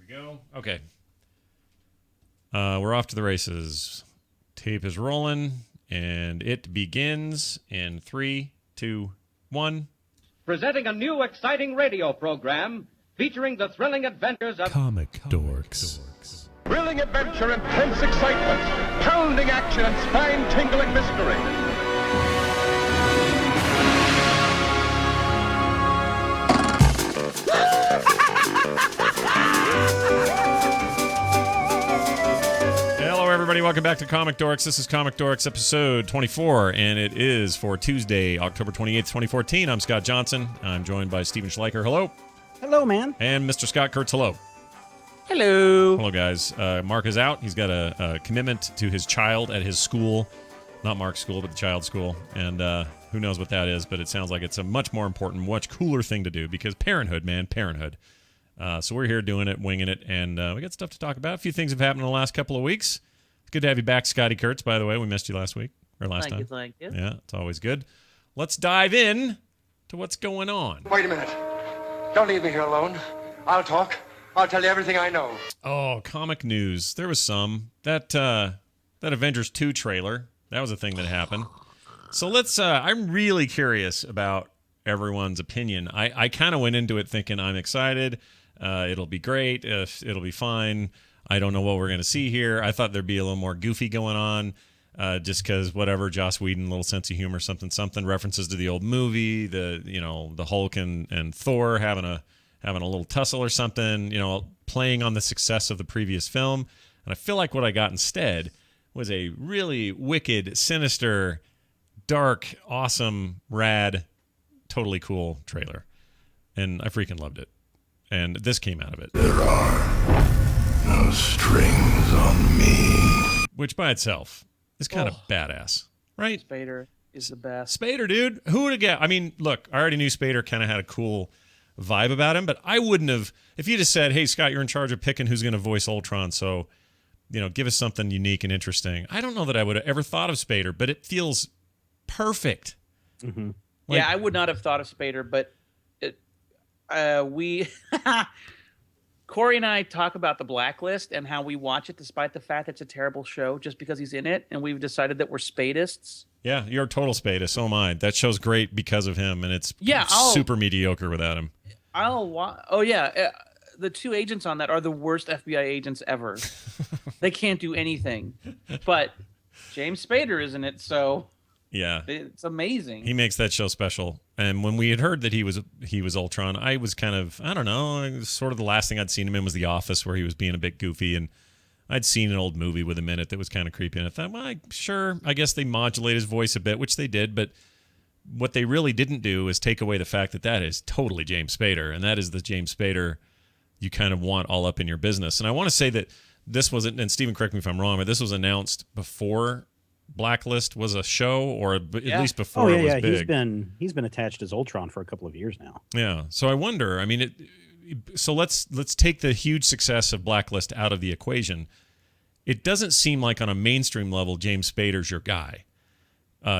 we go. Okay. We're off to the races. Tape is rolling, and it begins in 3, 2, 1. Presenting a new exciting radio program featuring the thrilling adventures of ComicDorks. Thrilling adventure, intense excitement, pounding action, and spine-tingling mystery. Hello, everybody. Welcome back to Comic Dorks. This is Comic Dorks episode 24, and it is for Tuesday, October 28th, 2014. I'm Scott Johnson. I'm joined by Steven Schleicher. Hello. Hello, man. And Mr. Scott Kurtz. Hello. Hello. Hello, guys. Marc is out. He's got a commitment to his child at his school. Not Marc's school, but the child's school. And who knows what that is, but it sounds like it's a much more important, much cooler thing to do because parenthood, man, parenthood. So we're here doing it, winging it, and we got stuff to talk about. A few things have happened in the last couple of weeks. It's good to have you back, Scotty Kurtz, by the way. We missed you last week, or last time. Thank you. Yeah, it's always good. Let's dive in to what's going on. Wait a minute. Don't leave me here alone. I'll talk. I'll tell you everything I know. Oh, comic news. There was some. That Avengers 2 trailer, that was a thing that happened. So let's, I'm really curious about everyone's opinion. I kind of went into it thinking I'm excited. It'll be great. It'll be fine. I don't know what we're going to see here. I thought there'd be a little more goofy going on, just because whatever, Joss Whedon, little sense of humor, something, references to the old movie, the Hulk and Thor having a little tussle or something, playing on the success of the previous film. And I feel like what I got instead was a really wicked, sinister, dark, awesome, rad, totally cool trailer. And I freaking loved it. And this came out of it. There are no strings on me. Which by itself is kind of badass, right? Spader is the best. Spader, dude. Who would have guessed? I mean, look, I already knew Spader kind of had a cool vibe about him, but I wouldn't have, if you just said, hey, Scott, you're in charge of picking who's going to voice Ultron, so, give us something unique and interesting. I don't know that I would have ever thought of Spader, but it feels perfect. Mm-hmm. I would not have thought of Spader, but Corey and I talk about The Blacklist and how we watch it despite the fact it's a terrible show just because he's in it, and we've decided that we're Spadists. Yeah, you're a total Spadist. So am I. That show's great because of him, and it's super mediocre without him. The two agents on that are the worst FBI agents ever. They can't do anything. But James Spader is in it, so yeah, it's amazing. He makes that show special. And when we had heard that he was Ultron, I was kind of, I don't know, sort of the last thing I'd seen him in was The Office, where he was being a bit goofy, and I'd seen an old movie with him in it that was kind of creepy, and I thought, well, sure, I guess they modulate his voice a bit, which they did, but what they really didn't do is take away the fact that that is totally James Spader, and that is the James Spader you kind of want all up in your business. And I want to say that this wasn't, and Stephen, correct me if I'm wrong, but this was announced before Blacklist was a show, or at least before it was big. He's been attached as Ultron for a couple of years now. Yeah, so I wonder, I mean, so let's take the huge success of Blacklist out of the equation. It doesn't seem like on a mainstream level James Spader's your guy.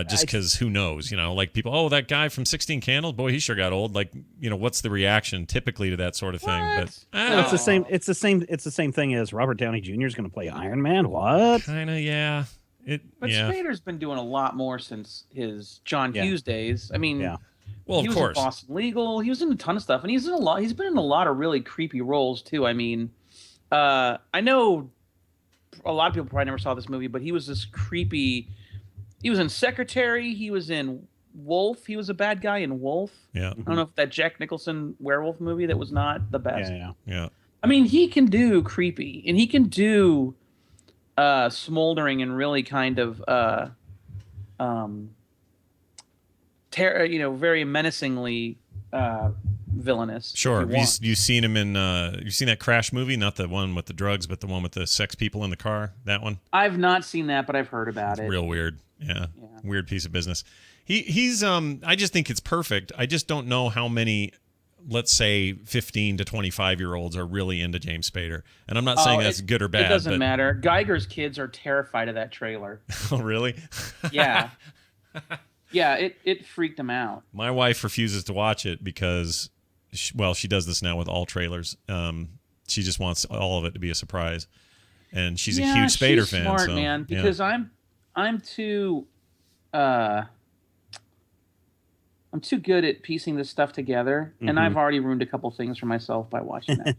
Just because who knows, like people, that guy from 16 Candles, boy, he sure got old. Like, what's the reaction typically to that sort of thing? But it's the same. It's the same thing as Robert Downey Jr. is going to play Iron Man. What? Kind of, yeah. Spader's been doing a lot more since his John Hughes days. I mean, well, he was in Boston Legal. He was in a ton of stuff, and he's been in a lot of really creepy roles too. I mean, I know a lot of people probably never saw this movie, but he was this creepy. He was in Secretary. He was in Wolf. He was a bad guy in Wolf. Yeah. I don't know if that Jack Nicholson werewolf movie that was not the best. Yeah. I mean, he can do creepy, and he can do smoldering and really kind of very menacingly villainous. Sure. You've seen him in you've seen that Crash movie, not the one with the drugs, but the one with the sex people in the car, that one? I've not seen that, but I've heard about it. Real weird. Yeah. Weird piece of business. He's I just think it's perfect. I just don't know how many, let's say 15 to 25-year-olds are really into James Spader. And I'm not saying that's good or bad. It doesn't matter. Geiger's kids are terrified of that trailer. Oh, really? Yeah. Yeah, it freaked him out. My wife refuses to watch it because, she does this now with all trailers. She just wants all of it to be a surprise, and she's a Yeah, huge Spader she's fan. smart, So, man. yeah. Because I'm too I'm too good at piecing this stuff together, and I've already ruined a couple things for myself by watching that.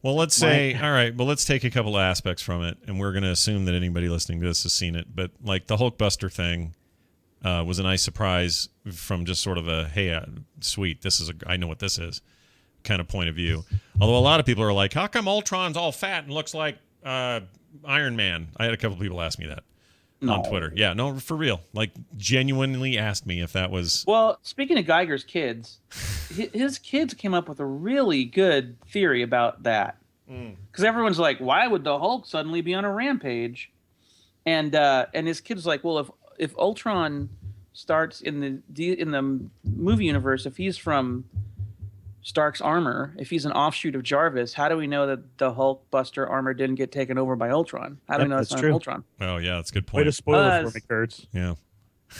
Well, let's say, all right, well, let's take a couple of aspects from it, and we're going to assume that anybody listening to this has seen it. But like the Hulkbuster thing was a nice surprise from just sort of a, hey, sweet, I know what this is kind of point of view. Although a lot of people are like, how come Ultron's all fat and looks like Iron Man? I had a couple people ask me that on Twitter. Yeah, no, for real. Like genuinely asked me if that was. Well, speaking of Geiger's kids, his kids came up with a really good theory about that. Because everyone's like, why would the Hulk suddenly be on a rampage? And his kid's like, well, if Ultron starts in the movie universe, if he's from Stark's armor, if he's an offshoot of Jarvis, how do we know that the Hulkbuster armor didn't get taken over by Ultron? How do we know that's not true. Ultron? Oh yeah, that's a good Way point. to spoil it for me, Kurtz. Yeah.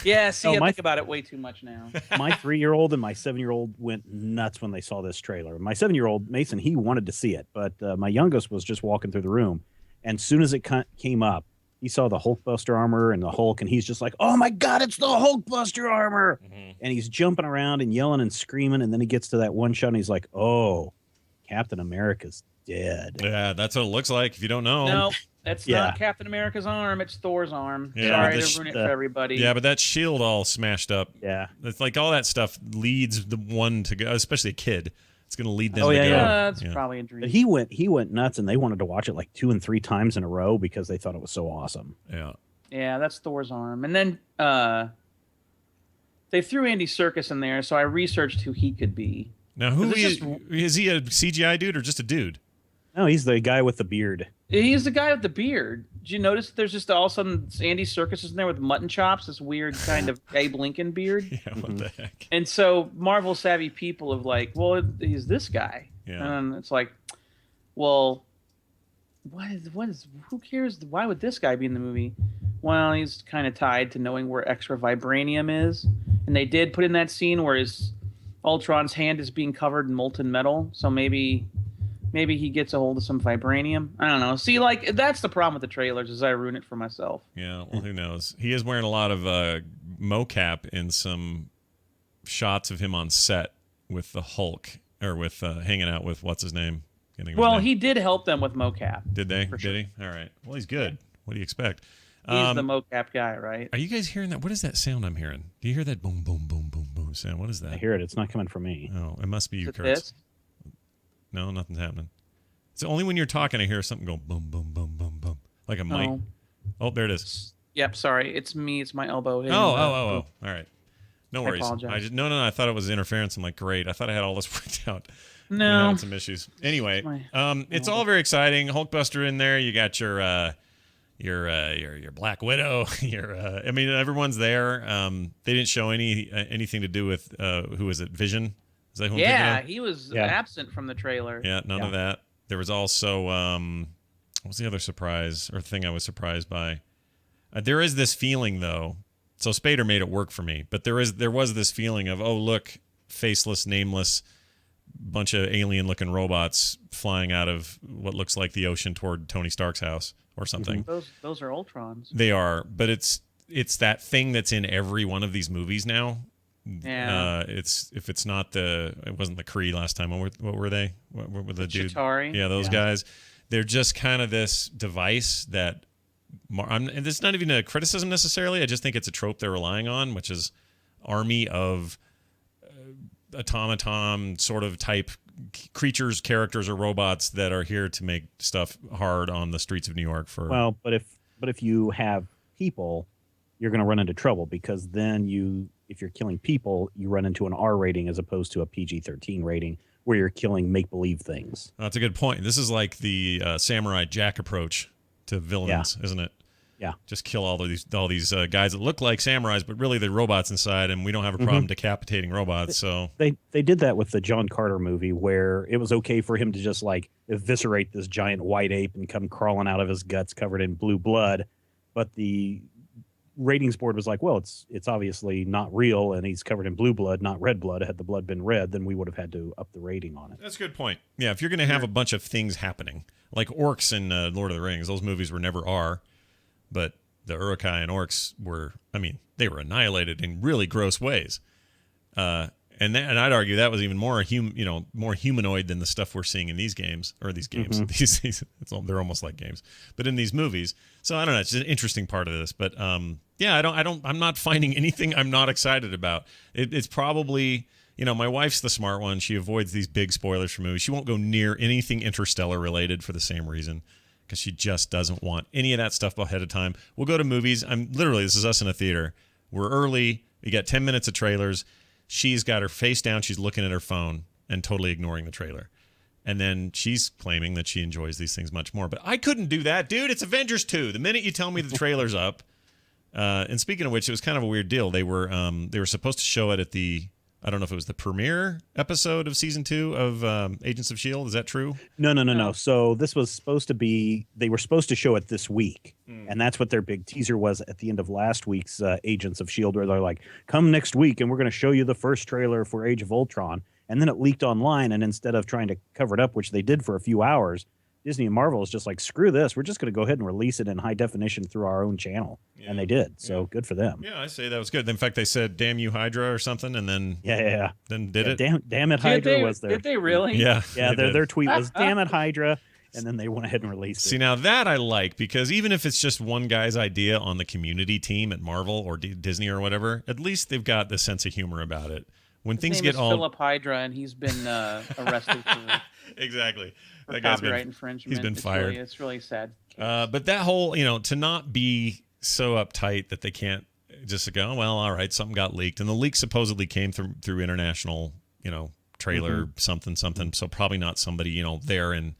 Yeah, see, I my- think about it way too much now. My 3-year-old and my 7-year-old went nuts when they saw this trailer. My 7-year-old, Mason, he wanted to see it, but my youngest was just walking through the room. And as soon as it came up, he saw the Hulkbuster armor and the Hulk, and he's just like, oh my God, it's the Hulkbuster armor. And he's jumping around and yelling and screaming. And then he gets to that one shot and he's like, oh, Captain America's dead. Yeah, that's what it looks like if you don't know. No, that's Yeah. not Captain America's arm. It's Thor's arm. Yeah, Sorry the to ruin it for everybody. Yeah, but that shield all smashed up. Yeah. It's like all that stuff leads the one to go, especially a kid. It's going to lead them Oh, to yeah, go. yeah. That's Yeah. probably a dream. But he went nuts, and they wanted to watch it like 2 and 3 times in a row because they thought it was so awesome. Yeah. Yeah, that's Thor's arm. And then they threw Andy Serkis in there, so I researched who he could be. Now, who Is is, this is he a CGI dude or just a dude? No, he's the guy with the beard. He's the guy with the beard. Did you notice there's just all of a sudden Andy Serkis is in there with mutton chops, this weird kind of Abe Lincoln beard? Yeah, what the heck? And so Marvel savvy people have like, well, he's this guy. Yeah. And it's like, well, who cares? Why would this guy be in the movie? Well, he's kind of tied to knowing where extra vibranium is. And they did put in that scene where Ultron's hand is being covered in molten metal. So maybe he gets a hold of some vibranium. I don't know. See, like, that's the problem with the trailers is I ruin it for myself. Yeah, well, who knows? He is wearing a lot of mocap in some shots of him on set with the Hulk, or with hanging out with, what's his name? Well, he did help them with mocap. Did they? for Did sure. he? All right. Well, he's good. What do you expect? He's the mocap guy, right? Are you guys hearing that? What is that sound I'm hearing? Do you hear that boom, boom, boom, boom, boom sound? What is that? I hear it. It's not coming from me. Oh, it must be you, Is it Kurtz. this? No, nothing's happening. It's only when you're talking I hear something go boom, boom, boom, boom, boom, like a mic. Oh. Oh, there it is. Yep, sorry. It's me. It's my elbow. hitting Oh. the- All right. No worries. apologize. No. I thought it was interference. I'm like, great. I thought I had all this worked out. No. I had some issues. Anyway, my it's all very exciting. Hulkbuster in there. You got your Black Widow. I mean, everyone's there. They didn't show anything to do with who was it? Vision. Is that who I'm thinking Yeah, of? he was Yeah. absent from the trailer. Yeah, none of that. There was also what was the other surprise or thing I was surprised by? There is this feeling though. So Spader made it work for me, but there was this feeling of, oh look, faceless, nameless, bunch of alien-looking robots flying out of what looks like the ocean toward Tony Stark's house or something. Those are Ultrons. They are, but it's that thing that's in every one of these movies now. Yeah. If it's not it wasn't the Kree last time. What were they? What were the dude? Chitauri. Yeah, those guys. They're just kind of this device that. And it's not even a criticism necessarily. I just think it's a trope they're relying on, which is army of automaton sort of type creatures, characters, or robots that are here to make stuff hard on the streets of New York. Well, but if you have people, you're going to run into trouble because then if you're killing people, you run into an R rating as opposed to a PG-13 rating where you're killing make-believe things. That's a good point. This is like the Samurai Jack approach to villains, isn't it? Yeah. Just kill all these guys that look like samurais, but really they're robots inside, and we don't have a problem decapitating robots. So They did that with the John Carter movie where it was okay for him to just like eviscerate this giant white ape and come crawling out of his guts covered in blue blood, but the ratings board was like, well, it's obviously not real, and he's covered in blue blood, not red blood. Had the blood been red, then we would have had to up the rating on it. That's a good point. Yeah, if you're going to have a bunch of things happening, like orcs in Lord of the Rings, those movies were never R, but the Uruk-hai and orcs were, they were annihilated in really gross ways. And I'd argue that was even more more humanoid than the stuff we're seeing in these games, or these games. Mm-hmm. They're almost like games, but in these movies. So I don't know. It's just an interesting part of this, but yeah, I'm not finding anything I'm not excited about. It's probably, my wife's the smart one. She avoids these big spoilers for movies. She won't go near anything Interstellar related for the same reason, because she just doesn't want any of that stuff ahead of time. We'll go to movies. This is us in a theater. We're early. We got 10 minutes of trailers. She's got her face down. She's looking at her phone and totally ignoring the trailer. And then she's claiming that she enjoys these things much more. But I couldn't do that, dude. It's Avengers 2. The minute you tell me the trailer's up. And speaking of which, it was kind of a weird deal. They were supposed to show it at I don't know if it was the premiere episode of season 2 of Agents of S.H.I.E.L.D. Is that true? No. So this was supposed to be, they were supposed to show it this week. And that's what their big teaser was at the end of last week's Agents of S.H.I.E.L.D., where they're like, come next week and we're going to show you the first trailer for Age of Ultron. And then it leaked online. And instead of trying to cover it up, which they did for a few hours, Disney and Marvel is just like, screw this. We're just going to go ahead and release it in high definition through our own channel. Yeah. And they did. So good for them. Yeah, I say that was good. In fact, they said, damn you, Hydra, or something. And then then did it. Damn it, Hydra was there. Did they really? Yeah. Yeah, their tweet was, damn it, Hydra. And then they went ahead and released it. See, now that I like, because even if it's just one guy's idea on the community team at Marvel or Disney or whatever, at least they've got the sense of humor about it. When His things name get is all Philip Hydra, and he's been arrested for exactly for copyright infringement. He's been fired. It's really sad. But that whole, to not be so uptight that they can't just go, well, all right, something got leaked, and the leak supposedly came through international, trailer something. So probably not somebody there in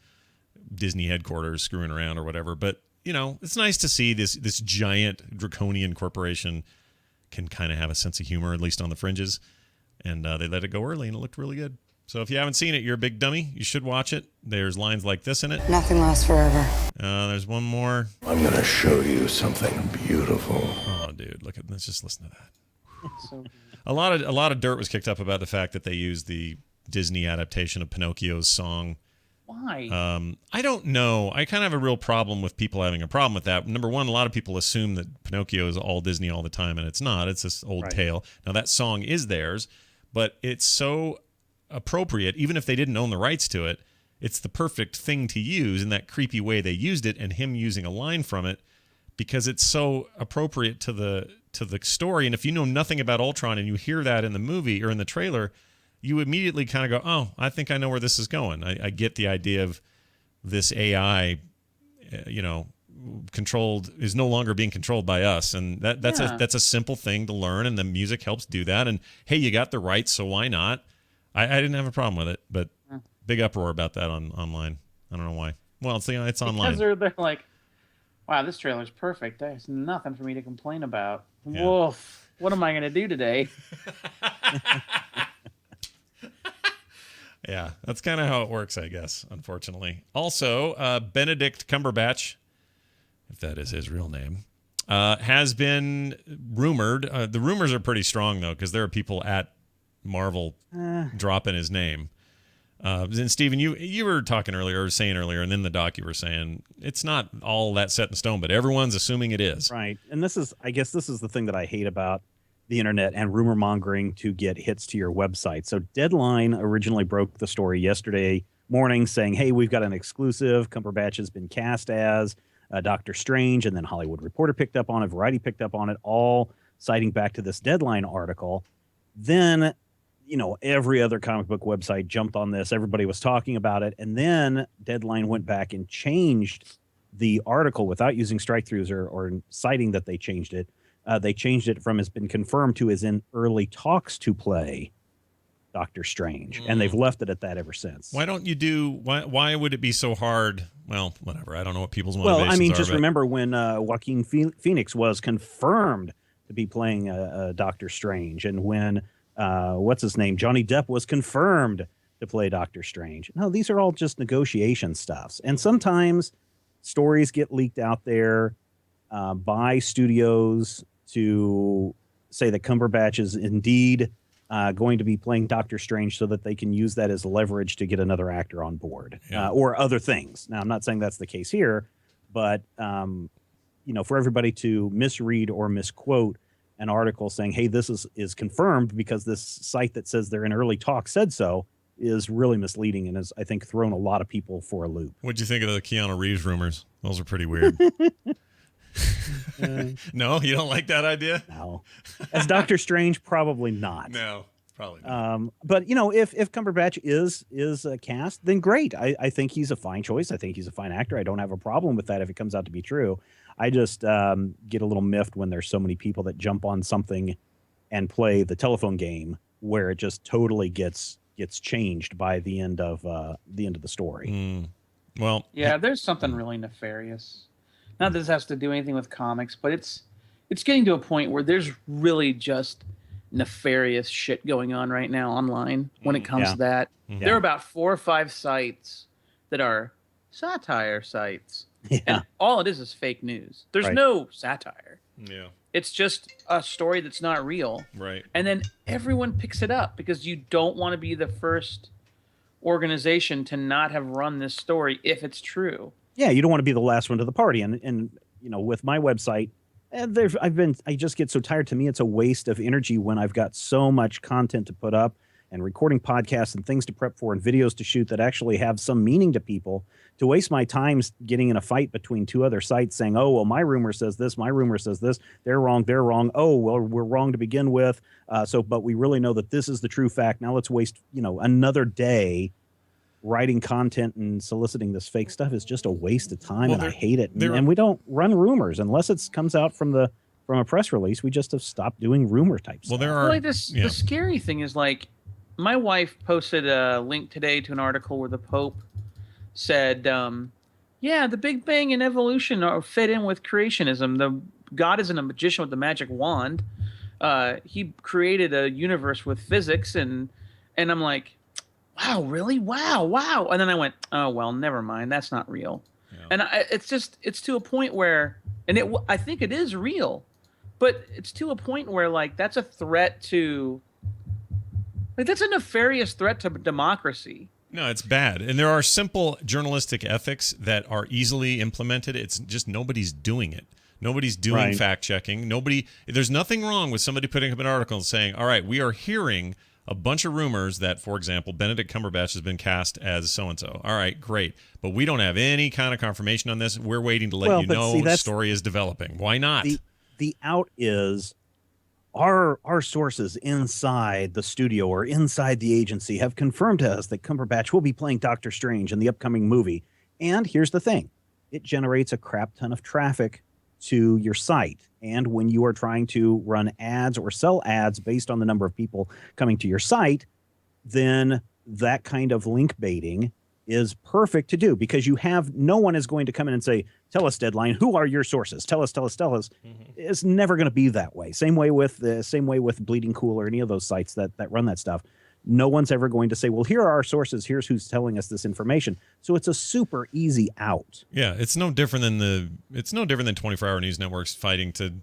Disney headquarters screwing around or whatever. But it's nice to see this giant draconian corporation can kind of have a sense of humor, at least on the fringes. And they let it go early, and it looked really good. So if you haven't seen it, you're a big dummy. You should watch it. There's lines like this in it. Nothing lasts forever. There's one more. I'm gonna show you something beautiful. Oh, dude, let's just listen to that. So a lot of dirt was kicked up about the fact that they used the Disney adaptation of Pinocchio's song. Why? I don't know. I kind of have a real problem with people having a problem with that. Number one, a lot of people assume that Pinocchio is all Disney all the time, and it's not. It's this old tale. Now, that song is theirs, but it's so appropriate, even if they didn't own the rights to it. It's the perfect thing to use in that creepy way they used it, and him using a line from it, because it's so appropriate to the story. And if you know nothing about Ultron and you hear that in the movie or in the trailer, you immediately kind of go, oh, I think I know where this is going. I get the idea of this AI, controlled, is no longer being controlled by us. And that's a simple thing to learn, and the music helps do that. And hey, you got the rights, so why not? I didn't have a problem with it, but big uproar about that online. I don't know why. Well, it's online. Because they're like, wow, this trailer's perfect. There's nothing for me to complain about. Yeah. Woof. What am I going to do today? Yeah, that's kind of how it works, I guess, unfortunately. Also, Benedict Cumberbatch, if that is his real name, has been rumored. The rumors are pretty strong, though, because there are people at Marvel dropping his name. And Steven, you were talking earlier, or saying earlier, and in the doc you were saying it's not all that set in stone, but everyone's assuming it is. Right. And I guess this is the thing that I hate about the internet and rumor mongering to get hits to your website. So Deadline originally broke the story yesterday morning saying, hey, we've got an exclusive. Cumberbatch has been cast as Doctor Strange. And then Hollywood Reporter picked up on it. Variety picked up on it, all citing back to this Deadline article. Then, every other comic book website jumped on this. Everybody was talking about it. And then Deadline went back and changed the article without using strike-throughs or citing that they changed it. They changed it from has been confirmed to is in early talks to play Doctor Strange. And they've left it at that ever since. Why don't you why would it be so hard? Well, whatever. I don't know what people's motivations are. Well, I mean, just remember when Joaquin Phoenix was confirmed to be playing Doctor Strange, and when, what's his name? Johnny Depp was confirmed to play Doctor Strange. No, these are all just negotiation stuffs. And sometimes stories get leaked out there by studios to say that Cumberbatch is indeed going to be playing Doctor Strange so that they can use that as leverage to get another actor on board or other things. Now, I'm not saying that's the case here, but, for everybody to misread or misquote an article saying, hey, this is confirmed because this site that says they're in early talks said so is really misleading and has, I think, thrown a lot of people for a loop. What'd you think of the Keanu Reeves rumors? Those are pretty weird. No, you don't like that idea? No. As Doctor Strange, probably not. No, probably not. But if Cumberbatch is cast, then great. I think he's a fine choice. I think he's a fine actor. I don't have a problem with that if it comes out to be true. I just get a little miffed when there's so many people that jump on something and play the telephone game where it just totally gets changed by the end of the story. Well, yeah, there's something really nefarious. Not that this has to do anything with comics, but it's getting to a point where there's really just nefarious shit going on right now online when it comes to that. Yeah. There are about 4 or 5 sites that are satire sites. Yeah. And all it is fake news. There's Right. no satire. yeah, It's just a story that's not real. right. And then everyone picks it up because you don't want to be the first organization to not have run this story if it's true. Yeah, you don't want to be the last one to the party. And with my website, I just get so tired. To me, it's a waste of energy when I've got so much content to put up and recording podcasts and things to prep for and videos to shoot that actually have some meaning to people, to waste my time getting in a fight between 2 other sites saying, oh, well, my rumor says this, my rumor says this, they're wrong. Oh, well, we're wrong to begin with. But we really know that this is the true fact. Now let's waste, another day writing content and soliciting this fake stuff is just a waste of time, and I hate it. And we don't run rumors unless it comes out from a press release. We just have stopped doing rumor type stuff. Well, there are The scary thing is, my wife posted a link today to an article where the Pope said, the Big Bang and evolution are fit in with creationism. The God isn't a magician with a magic wand. He created a universe with physics, and I'm like, wow, really? Wow. And then I went, oh, well, never mind. That's not real. Yeah. And it's to a point where, I think it is real, but it's to a point where, that's a threat to, that's a nefarious threat to democracy. No, it's bad. And there are simple journalistic ethics that are easily implemented. It's just nobody's doing it. Nobody's doing fact checking. There's nothing wrong with somebody putting up an article and saying, all right, we are hearing a bunch of rumors that, for example, Benedict Cumberbatch has been cast as so-and-so. All right, great. But we don't have any kind of confirmation on this. We're waiting to let you know the story is developing. Why not? The out is our sources inside the studio or inside the agency have confirmed to us that Cumberbatch will be playing Doctor Strange in the upcoming movie. And here's the thing. It generates a crap ton of traffic to your site. And when you are trying to run ads or sell ads based on the number of people coming to your site, then that kind of link baiting is perfect to do, because no one is going to come in and say, tell us, Deadline, who are your sources? Tell us. Mm-hmm. It's never going to be that way. Same way with Bleeding Cool or any of those sites that run that stuff. No one's ever going to say, well, here are our sources. Here's who's telling us this information. So it's a super easy out. Yeah, it's no different than 24-hour news networks fighting to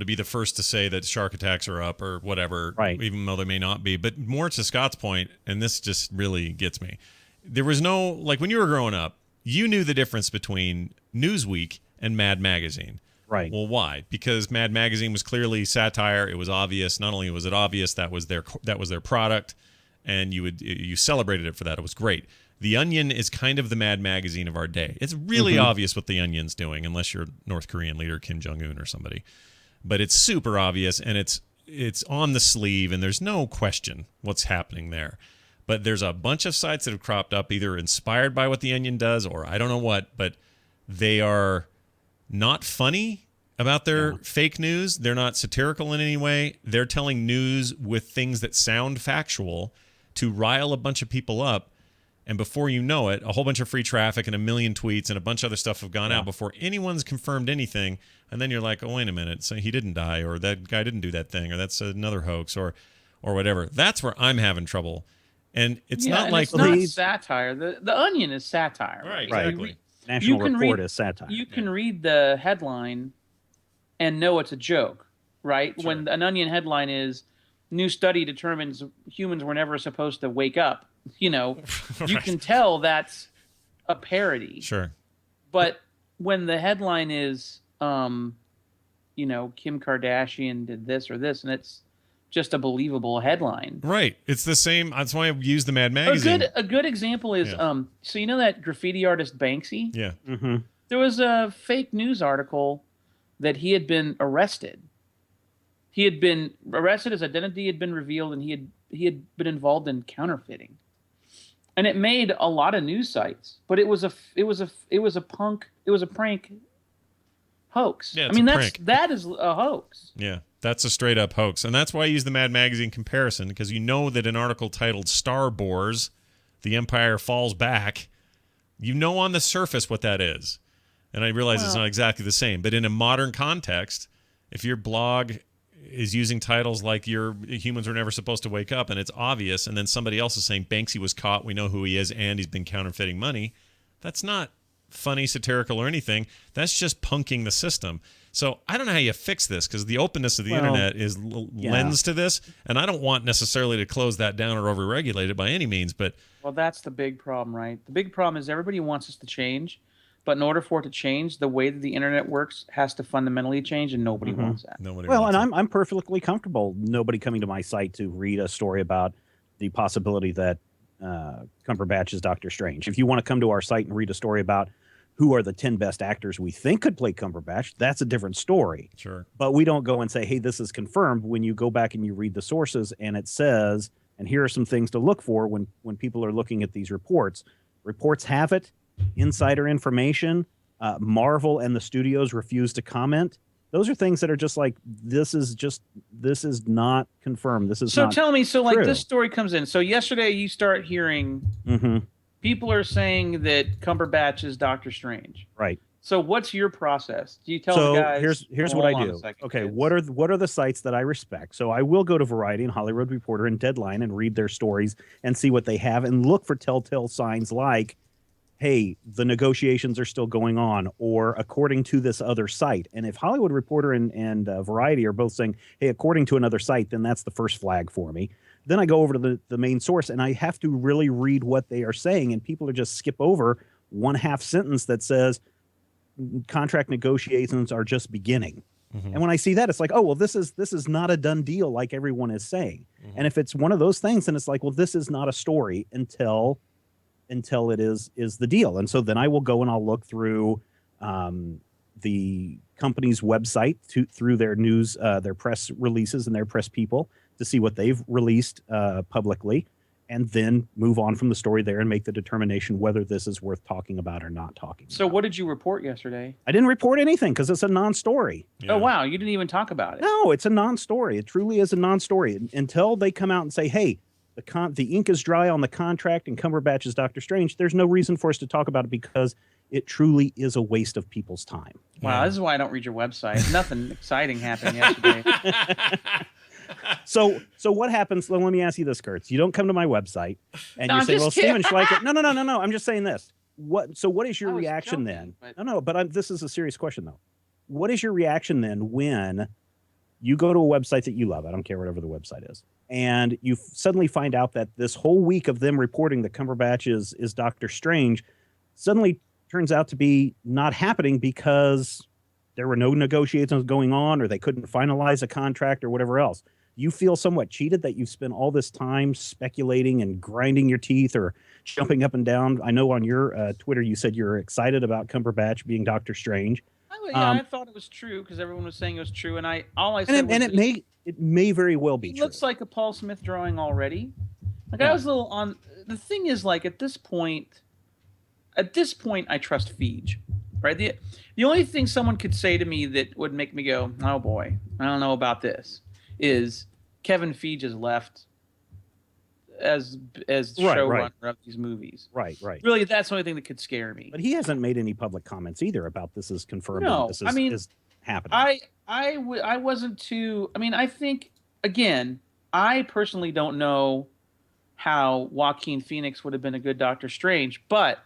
be the first to say that shark attacks are up or whatever, right, even though they may not be. But more to Scott's point, and this just really gets me. There was no, when you were growing up, you knew the difference between Newsweek and Mad Magazine. Right. Well, why? Because Mad Magazine was clearly satire. It was obvious. Not only was it obvious, that was their product, and you celebrated it for that. It was great. The Onion is kind of the Mad Magazine of our day. It's really obvious what the Onion's doing, unless you're North Korean leader Kim Jong-un or somebody. But it's super obvious, and it's on the sleeve, and there's no question what's happening there. But there's a bunch of sites that have cropped up, either inspired by what the Onion does, or I don't know what, but they are not funny about their fake news. They're not satirical in any way. They're telling news with things that sound factual to rile a bunch of people up. And before you know it, a whole bunch of free traffic and a million tweets and a bunch of other stuff have gone out before anyone's confirmed anything. And then you're like, oh, wait a minute. So he didn't die, or that guy didn't do that thing, or that's another hoax, or whatever. That's where I'm having trouble. And it's not like... It's not satire. The Onion is satire. Right, exactly. National Report is satire. You can read the headline and know it's a joke, right? Sure. When an Onion headline is "New study determines humans were never supposed to wake up," you Right. can tell that's a parody. Sure. But when the headline is, Kim Kardashian did this or this, and it's just a believable headline. Right. It's the same. That's why I use the Mad Magazine. A good example is, so you know that graffiti artist Banksy? Yeah. Mm-hmm. There was a fake news article that he had been arrested. He had been arrested, his identity had been revealed, and he had been involved in counterfeiting. And it made a lot of news sites, but it was a prank hoax. Yeah, I mean, prank. that is a hoax. Yeah. That's a straight up hoax. And that's why I use the Mad Magazine comparison, because you know that an article titled Star Bores, The Empire Falls Back, you know on the surface what that is. And I realize it's not exactly the same. But in a modern context, if your blog is using titles like "Your humans were never supposed to wake up," and it's obvious, and then somebody else is saying Banksy was caught, we know who he is, and he's been counterfeiting money, that's not funny, satirical, or anything. That's just punking the system. So I don't know how you fix this, because the openness of the internet is lends to this, and I don't want necessarily to close that down or overregulate it by any means. But that's the big problem, right? The big problem is everybody wants us to change, but in order for it to change, the way that the internet works has to fundamentally change, and nobody wants that. I'm perfectly comfortable nobody coming to my site to read a story about the possibility that Cumberbatch is Doctor Strange. If you want to come to our site and read a story about who are the 10 best actors we think could play Cumberbatch, that's a different story. Sure. But we don't go and say, hey, this is confirmed. When you go back and you read the sources and it says, and here are some things to look for when people are looking at these reports. Reports have it, insider information, Marvel and the studios refuse to comment. Those are things that are just like, this is not confirmed. This is so not tell me, so true. like this story comes in. So yesterday you start hearing people are saying that Cumberbatch is Doctor Strange. Right. So what's your process? Do you tell the guys? Here's what I do. Okay, what are the sites that I respect? So I will go to Variety and Hollywood Reporter and Deadline and read their stories and see what they have and look for telltale signs like, hey, the negotiations are still going on, or according to this other site. And if Hollywood Reporter and Variety are both saying, hey, according to another site, then that's the first flag for me. Then I go over to the main source and I have to really read what they are saying. And people are just skip over one half sentence that says contract negotiations are just beginning. And when I see that, it's like, oh, well, this is not a done deal like everyone is saying. And if it's one of those things, then it's like, well, this is not a story until it is the deal. And so then I will go and I'll look through the company's website through their news, their press releases and their press people to see what they've released publicly, and then move on from the story there and make the determination whether this is worth talking about or not talking about. So what did you report yesterday? I didn't report anything because it's a non-story. Yeah. Oh, wow. You didn't even talk about it. No, it's a non-story. It truly is a non-story until they come out and say, hey, the ink is dry on the contract and Cumberbatch is Doctor Strange. There's no reason for us to talk about it because it truly is a waste of people's time. Wow, this is why I don't read your website. Nothing exciting happened yesterday. So what happens? Let me ask you this, Kurtz. You don't come to my website and you say, well, Steven Schleicher. No. I'm just saying this. What is your reaction then? No, but this is a serious question, though. What is your reaction then when you go to a website that you love? I don't care whatever the website is. And you suddenly find out that this whole week of them reporting that Cumberbatch is Doctor Strange suddenly turns out to be not happening because there were no negotiations going on or they couldn't finalize a contract or whatever else. You feel somewhat cheated that you've spent all this time speculating and grinding your teeth or jumping up and down. I know on your Twitter you said you're excited about Cumberbatch being Doctor Strange. I thought it was true because everyone was saying it was true, and it may very well be true. It looks like a Paul Smith drawing already. Like I was a little on. The thing is, like at this point, I trust Feige, right? The only thing someone could say to me that would make me go, oh boy, I don't know about this, is Kevin Feige has left as showrunner of these movies. Right. Really, that's the only thing that could scare me. But he hasn't made any public comments either about this is confirmed. No, this is happening. I wasn't too. I mean, I think again, I personally don't know how Joaquin Phoenix would have been a good Doctor Strange, but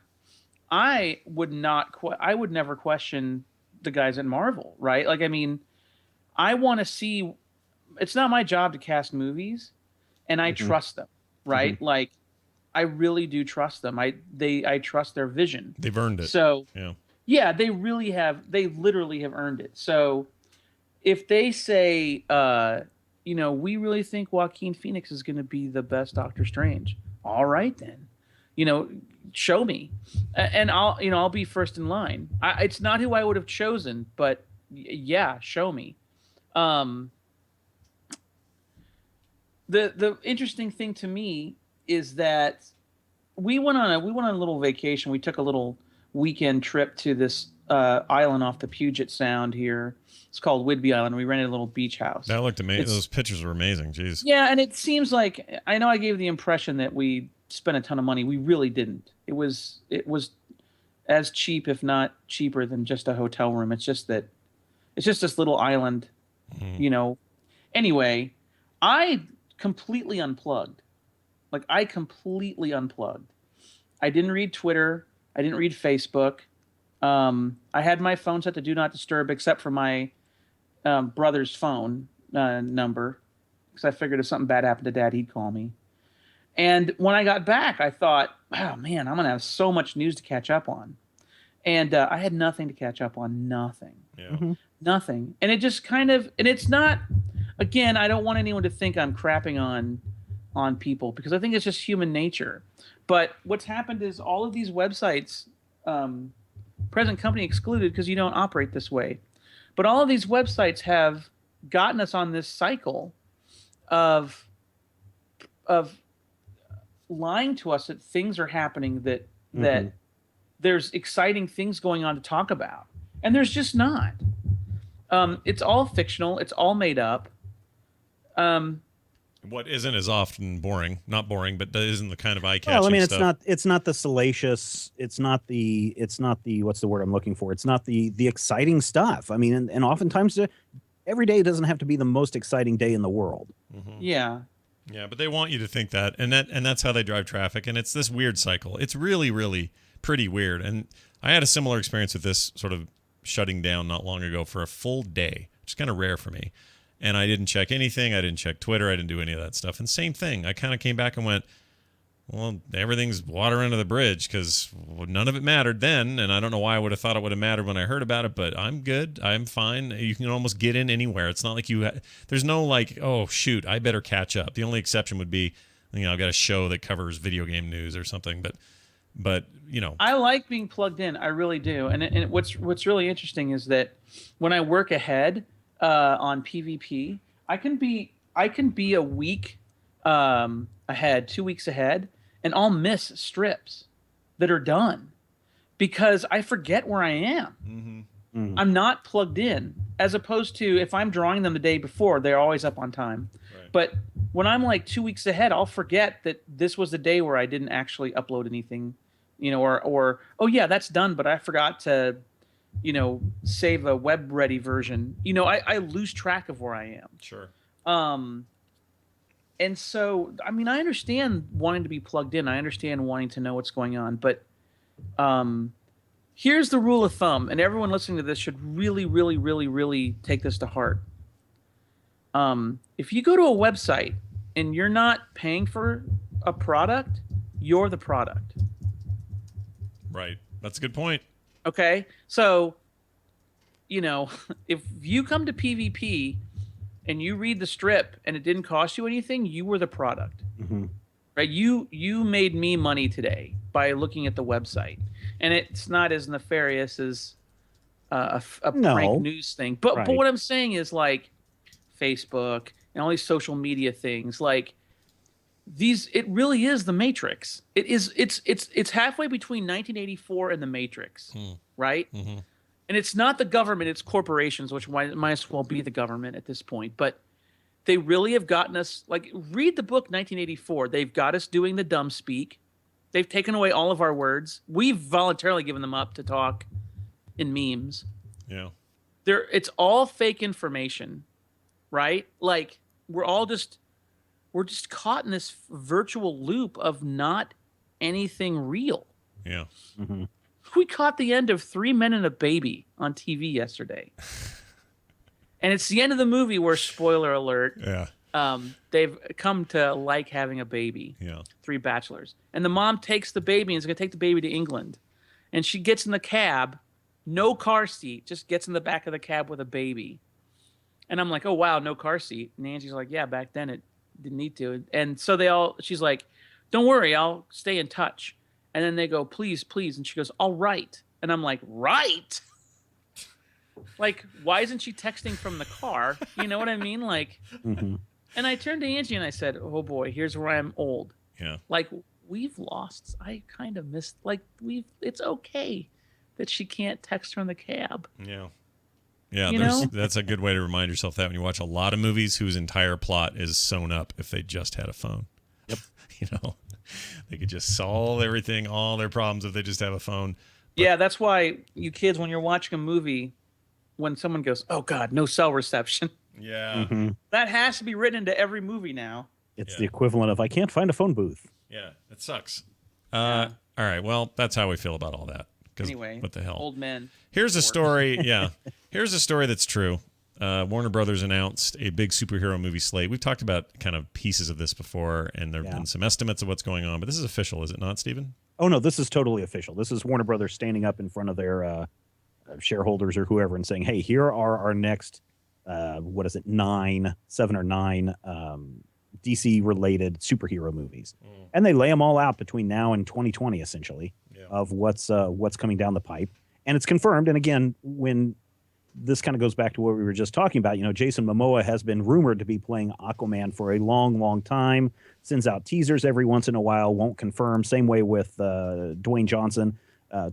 I would never question the guys at Marvel, right? Like, I mean, I want to see. It's not my job to cast movies, and I trust them, right? Like, I really do trust them. I trust their vision. They've earned it. So yeah, they really have. They literally have earned it. So if they say, we really think Joaquin Phoenix is going to be the best Doctor Strange, all right then, show me, and I'll be first in line. It's not who I would have chosen, but yeah, show me. The interesting thing to me is that we went on a little vacation. We took a little weekend trip to this island off the Puget Sound here. It's called Whidbey Island. We rented a little beach house. That looked amazing. Those pictures were amazing. Jeez. Yeah, and it seems like, I know I gave the impression that we spent a ton of money. We really didn't. It was as cheap, if not cheaper, than just a hotel room. It's just this little island, Anyway, I completely unplugged. Like, I completely unplugged. I didn't read Twitter. I didn't read Facebook. I had my phone set to Do Not Disturb, except for my brother's phone number, because I figured if something bad happened to Dad, he'd call me. And when I got back, I thought, oh, man, I'm going to have so much news to catch up on. And I had nothing to catch up on. Nothing. Yeah. Nothing. And it just kind of, and it's not, again, I don't want anyone to think I'm crapping on people, because I think it's just human nature. But what's happened is all of these websites, present company excluded because you don't operate this way, but all of these websites have gotten us on this cycle of lying to us that things are happening, that there's exciting things going on to talk about, and there's just not. It's all fictional. It's all made up. What isn't is often boring. Not boring, but that isn't the kind of eye-catching Well, I mean, stuff. it's not the salacious. It's not the what's the word I'm looking for? It's not the exciting stuff. I mean, and oftentimes every day doesn't have to be the most exciting day in the world. Yeah. Yeah, but they want you to think that, and that's how they drive traffic, and it's this weird cycle. It's really, really pretty weird. And I had a similar experience with this sort of shutting down not long ago for a full day, which is kind of rare for me. And I didn't check anything. I didn't check Twitter. I didn't do any of that stuff. And same thing. I kind of came back and went, well, everything's water under the bridge, because none of it mattered then. And I don't know why I would have thought it would have mattered when I heard about it, but I'm good. I'm fine. You can almost get in anywhere. It's not like there's no like, oh, shoot, I better catch up. The only exception would be, I've got a show that covers video game news or something. But I like being plugged in. I really do. And what's really interesting is that when I work ahead on PvP, I can be a week ahead, 2 weeks ahead, and I'll miss strips that are done because I forget where I am. I'm not plugged in, as opposed to if I'm drawing them the day before, they're always up on time. Right. But when I'm like 2 weeks ahead, I'll forget that this was the day where I didn't actually upload anything, or oh yeah, that's done, but I forgot to save a web ready version. I lose track of where I am. Sure. And so, I mean, I understand wanting to be plugged in. I understand wanting to know what's going on. But here's the rule of thumb, and everyone listening to this should really, really, really, really take this to heart. If you go to a website and you're not paying for a product, you're the product. Right. That's a good point. Okay? So, if you come to PvP and you read the strip and it didn't cost you anything, you were the product. Right? You made me money today by looking at the website. And it's not as nefarious as a prank news thing. But what I'm saying is, like, Facebook and all these social media things, like, it really is the Matrix. It's halfway between 1984 and the Matrix, right? And it's not the government, it's corporations, which might as well be the government at this point. But they really have gotten us, like, read the book 1984. They've got us doing the dumb speak. They've taken away all of our words. We've voluntarily given them up to talk in memes. Yeah. It's all fake information, right? Like, we're just caught in this virtual loop of not anything real. Yeah. We caught the end of 3 Men and a Baby on TV yesterday. And it's the end of the movie where, spoiler alert, Yeah. they've come to like having a baby. Yeah. 3 bachelors. And the mom takes the baby and is going to take the baby to England. And she gets in the cab, no car seat, just gets in the back of the cab with a baby. And I'm like, oh, wow, no car seat. And Angie's like, yeah, back then it didn't need to. And so she's like, don't worry, I'll stay in touch. And then they go, please, please. And she goes, all right. And I'm like, right? Like, why isn't she texting from the car? You know what I mean? Like, and I turned to Angie and I said, oh boy, here's where I'm old. Yeah. Like, we've lost. I kind of missed. Like, it's okay that she can't text from the cab. Yeah. Yeah. That's a good way to remind yourself that when you watch a lot of movies whose entire plot is sewn up if they just had a phone. Yep. They could just solve everything, all their problems if they just have a phone. Yeah, that's why you kids, when you're watching a movie, when someone goes, oh God, no cell reception. Yeah. That has to be written into every movie now. It's the equivalent of I can't find a phone booth. Yeah, it sucks. All right, well, that's how we feel about all that. Anyway, what the hell? Old men. Here's a story. Yeah, here's a story that's true. Warner Brothers announced a big superhero movie slate. We've talked about kind of pieces of this before, and there have been some estimates of what's going on, but this is official, is it not, Stephen? Oh, no, this is totally official. This is Warner Brothers standing up in front of their shareholders or whoever and saying, hey, here are our next, 7 or 9 DC-related superhero movies. And they lay them all out between now and 2020, essentially, of what's coming down the pipe. And it's confirmed. And again, when this kind of goes back to what we were just talking about, Jason Momoa has been rumored to be playing Aquaman for a long, long time, sends out teasers every once in a while, won't confirm. Same way with Dwayne Johnson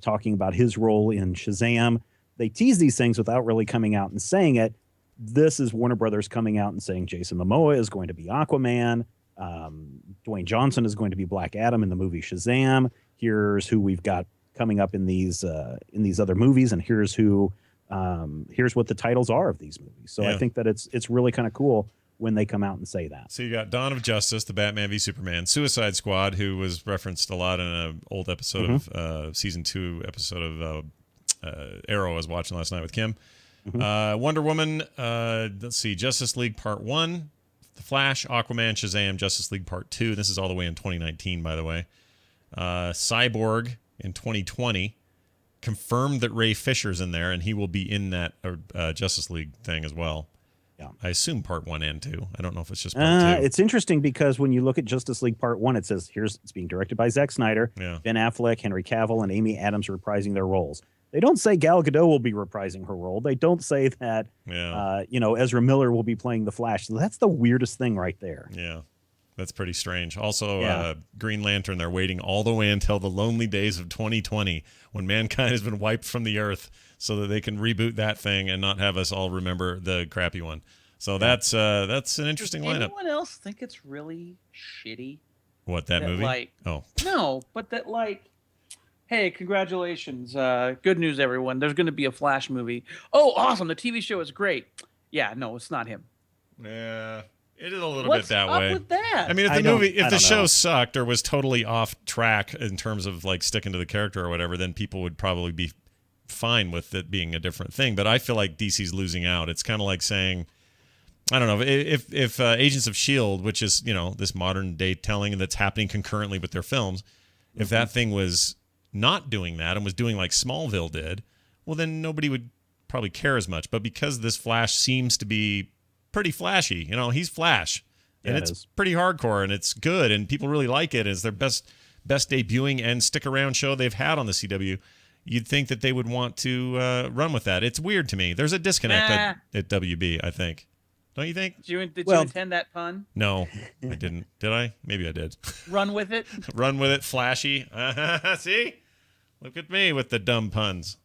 talking about his role in Shazam. They tease these things without really coming out and saying it. This is Warner Brothers coming out and saying Jason Momoa is going to be Aquaman. Dwayne Johnson is going to be Black Adam in the movie Shazam. Here's who we've got coming up in these other movies, and here's what the titles are of these movies. So I think that it's really kind of cool when they come out and say that. So you got Dawn of Justice, the Batman v Superman, Suicide Squad, who was referenced a lot in an old episode of season 2 episode of Arrow I was watching last night with Kim. Wonder Woman, let's see, Justice League Part 1, The Flash, Aquaman, Shazam, Justice League Part 2. This is all the way in 2019, by the way. Cyborg in 2020. Confirmed that Ray Fisher's in there, and he will be in that Justice League thing as well. Yeah, I assume Part 1 and 2. I don't know if it's just Part 2. It's interesting because when you look at Justice League Part 1, it says it's being directed by Zack Snyder, Ben Affleck, Henry Cavill, and Amy Adams reprising their roles. They don't say Gal Gadot will be reprising her role. They don't say that, Ezra Miller will be playing the Flash. So that's the weirdest thing right there. Yeah, that's pretty strange. Also, Green Lantern, they're waiting all the way until the lonely days of 2020 when mankind has been wiped from the earth so that they can reboot that thing and not have us all remember the crappy one. So that's an interesting lineup. Anyone else think it's really shitty? What, that movie? No, but that hey, congratulations. Good news, everyone. There's going to be a Flash movie. Oh, awesome. The TV show is great. Yeah, no, it's not him. Yeah, it is a little bit that way. What's up with that? I mean, if the show sucked or was totally off track in terms of sticking to the character or whatever, then people would probably be fine with it being a different thing. But I feel like DC's losing out. It's kind of like saying, I don't know, if Agents of S.H.I.E.L.D., which is, this modern day telling that's happening concurrently with their films, if that thing was not doing that and was doing like Smallville did, well, then nobody would probably care as much. But because this Flash seems to be pretty flashy, he's Flash, and it's pretty hardcore and it's good and people really like it. It's their best debuting and stick around show they've had on the CW. You'd think that they would want to run with that. It's weird to me. There's a disconnect at WB, I think. Don't you think? Did you intend that pun? No, I didn't. Did I? Maybe I did. Run with it. Run with it, flashy. See? Look at me with the dumb puns.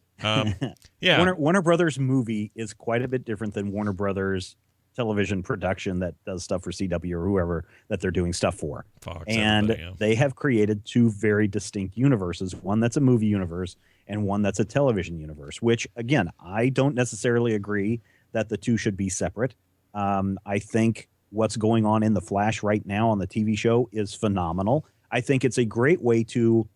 Yeah. Warner Brothers movie is quite a bit different than Warner Brothers television production that does stuff for CW or whoever that they're doing stuff for. Fox, and they have created 2 very distinct universes, one that's a movie universe and one that's a television universe, which, again, I don't necessarily agree that the 2 should be separate. I think what's going on in The Flash right now on the TV show is phenomenal. I think it's a great way to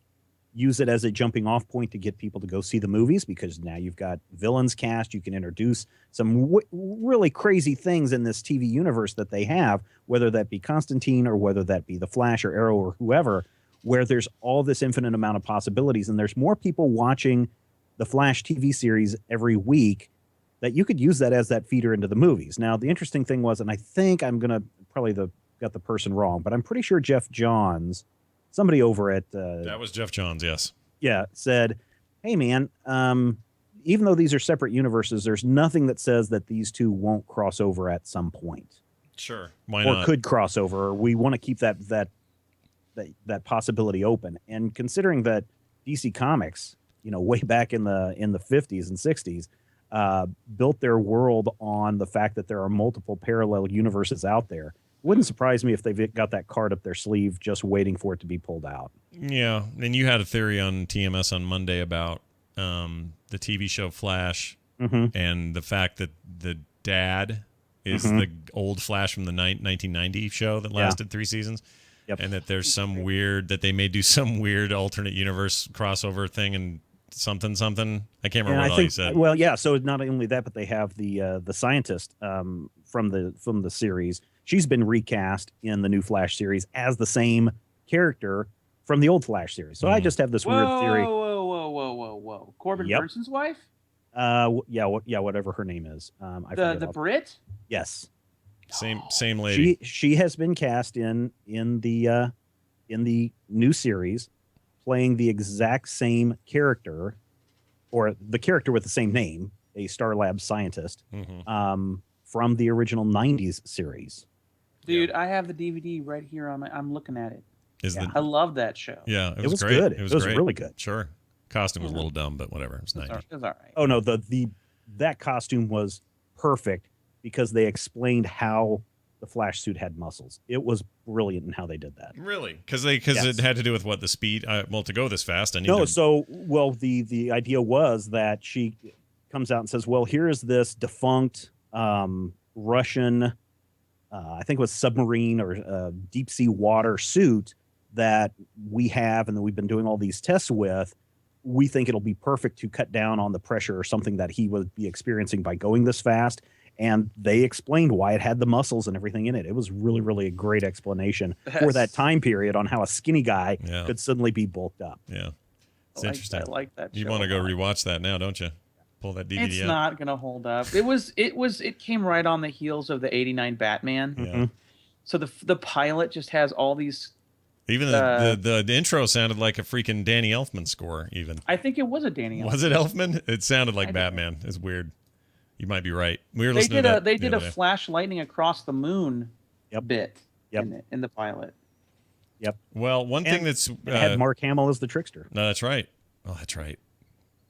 use it as a jumping off point to get people to go see the movies, because now you've got villains cast. You can introduce some really crazy things in this TV universe that they have, whether that be Constantine or whether that be the Flash or Arrow or whoever, where there's all this infinite amount of possibilities. And there's more people watching the Flash TV series every week that you could use that as that feeder into the movies. Now, the interesting thing was, and I think I'm going to probably got the person wrong, but I'm pretty sure Jeff Johns, somebody over at that was Jeff Johns, yes. Yeah, said, hey, man, even though these are separate universes, there's nothing that says that these two won't cross over at some point. Sure. Why or not? Could cross over. Or we want to keep that possibility open. And considering that DC Comics, way back in the 50s and 60s, built their world on the fact that there are multiple parallel universes out there, wouldn't surprise me if they've got that card up their sleeve just waiting for it to be pulled out. Yeah, and you had a theory on TMS on Monday about the TV show Flash and the fact that the dad is the old Flash from the 1990 show that lasted 3 seasons. Yep. And that there's that they may do some weird alternate universe crossover thing and something. I can't remember what all you said. Well, yeah. So not only that, but they have the scientist from the series. She's been recast in the new Flash series as the same character from the old Flash series. So I just have this weird theory. Whoa! Corbin Burnson's wife? Whatever her name is. The Brit? Yes. Same lady. She has been cast in the new series, playing the exact same character, or the character with the same name, a Star Labs scientist, from the original 90s series. Dude, I have the DVD right here I'm looking at it. Yeah. I love that show. Yeah, it was great. good. It was great. really good. Sure. Costume was a little dumb, but whatever. It was 90s. It was all right. Oh no, that costume was perfect because they explained how the Flash suit had muscles. It was brilliant in how they did that. Really? Because it had to do with what, the speed? To go this fast, I need the idea was that she comes out and says, well, here is this defunct Russian, I think it was submarine or deep sea water suit that we have and that we've been doing all these tests with. We think it'll be perfect to cut down on the pressure or something that he would be experiencing by going this fast. And they explained why it had the muscles and everything in it. It was really, really a great explanation for that time period on how a skinny guy could suddenly be bulked up. Yeah. It's interesting. I like that. You want to go rewatch that now, don't you? Pull that DVD It's out. not going to hold up. It came right on the heels of the 89 Batman. Yeah. So the pilot just has all these. Even the intro sounded like a freaking Danny Elfman score, even. I think it was a Danny Elfman. Was it Elfman? It sounded like Batman. It's weird. You might be right. We were listening They did a Flash Lightning Across the Moon bit in the pilot. Yep. Well, one thing that's... it had Mark Hamill as the trickster. No, that's right. Oh, that's right.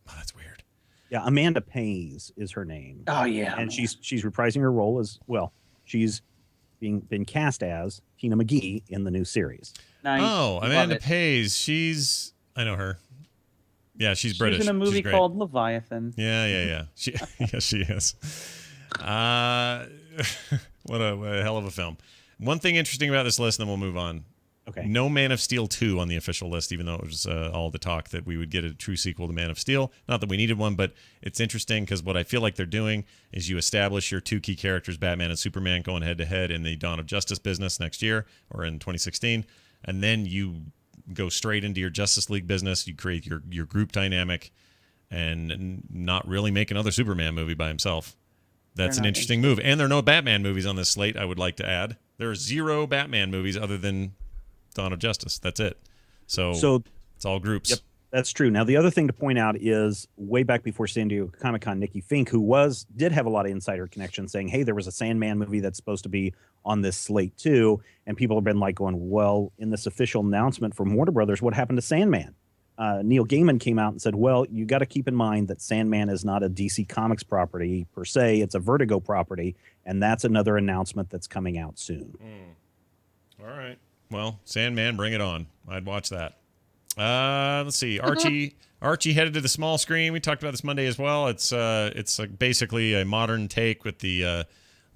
Oh, that's weird. Yeah, Amanda Pays is her name. Oh, yeah. And she's reprising her role as... Well, she's been cast as Tina McGee in the new series. Nice. Oh, Amanda Pays. She's... I know her. Yeah, she's British. She's in a movie called Leviathan. Yeah. She is. What a hell of a film. One thing interesting about this list, and then we'll move on. Okay. No Man of Steel 2 on the official list, even though it was all the talk that we would get a true sequel to Man of Steel. Not that we needed one, but it's interesting because what I feel like they're doing is you establish your two key characters, Batman and Superman, going head-to-head in the Dawn of Justice business next year or in 2016, and then you go straight into your Justice League business. You create your group dynamic and not really make another Superman movie by himself. That's an interesting move. And there are no Batman movies on this slate, I would like to add. There are 0 Batman movies other than Dawn of Justice. That's it. So it's all groups. Yep, that's true. Now, the other thing to point out is way back before San Diego Comic-Con, Nikki Fink, who did have a lot of insider connections, saying, hey, there was a Sandman movie that's supposed to be on this slate too. And people have been like going, well, in this official announcement from Warner Brothers, what happened to Sandman? Neil Gaiman came out and said, well, you got to keep in mind that Sandman is not a DC Comics property per se. It's a Vertigo property. And that's another announcement that's coming out soon. All right. Well, Sandman, bring it on. I'd watch that. Let's see. Archie headed to the small screen. We talked about this Monday as well. It's like basically a modern take with the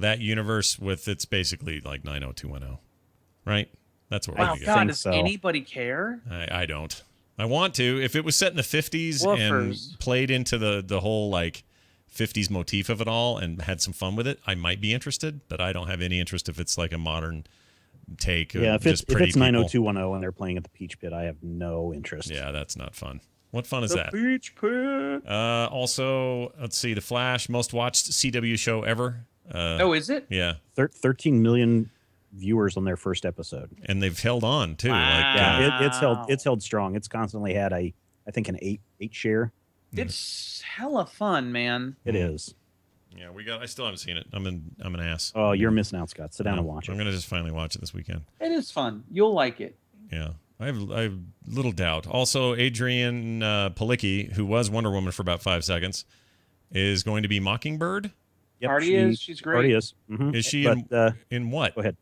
that universe with it's basically like 90210. Right? That's what we're Oh going to God, get. does anybody care? I don't. I want to. If it was set in the 50s and played into the whole like 50s motif of it all and had some fun with it, I might be interested, but I don't have any interest if it's like a modern take. Yeah, if it's 90210 people. and they're playing at the Peach Pit, I have no interest. Yeah, that's not fun. What fun is that? Peach Pit. Also, let's see, The Flash, most watched CW show ever. Is it? Yeah. 13 million viewers on their first episode. And they've held on too. Wow. Like, It's held strong. It's constantly had I think an 8 share. It's hella fun, man. It is. Yeah, I still haven't seen it. I'm an ass. Oh, you're missing out, Scott. Sit down and watch it. I'm gonna just finally watch it this weekend. It is fun. You'll like it. Yeah. I have little doubt. Also, Adrian Palicki, who was Wonder Woman for about 5 seconds, is going to be Mockingbird. Yep, Artie is. She's great. Artie is. Mm-hmm. Is she in what? Go ahead.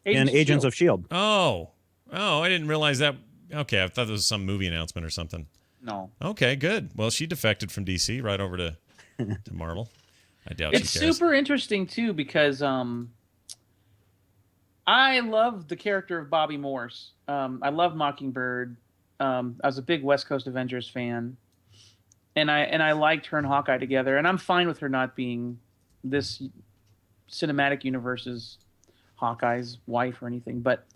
Agents in Agents of S.H.I.E.L.D. Oh, I didn't realize that. Okay, I thought this was some movie announcement or something. No. Okay, good. Well, she defected from DC right over to Marvel. I doubt It's she cares. super interesting too because I love the character of Bobby Morse. I love Mockingbird. I was a big West Coast Avengers fan, and I liked her and Hawkeye together. And I'm fine with her not being this cinematic universe's Hawkeye's wife or anything. But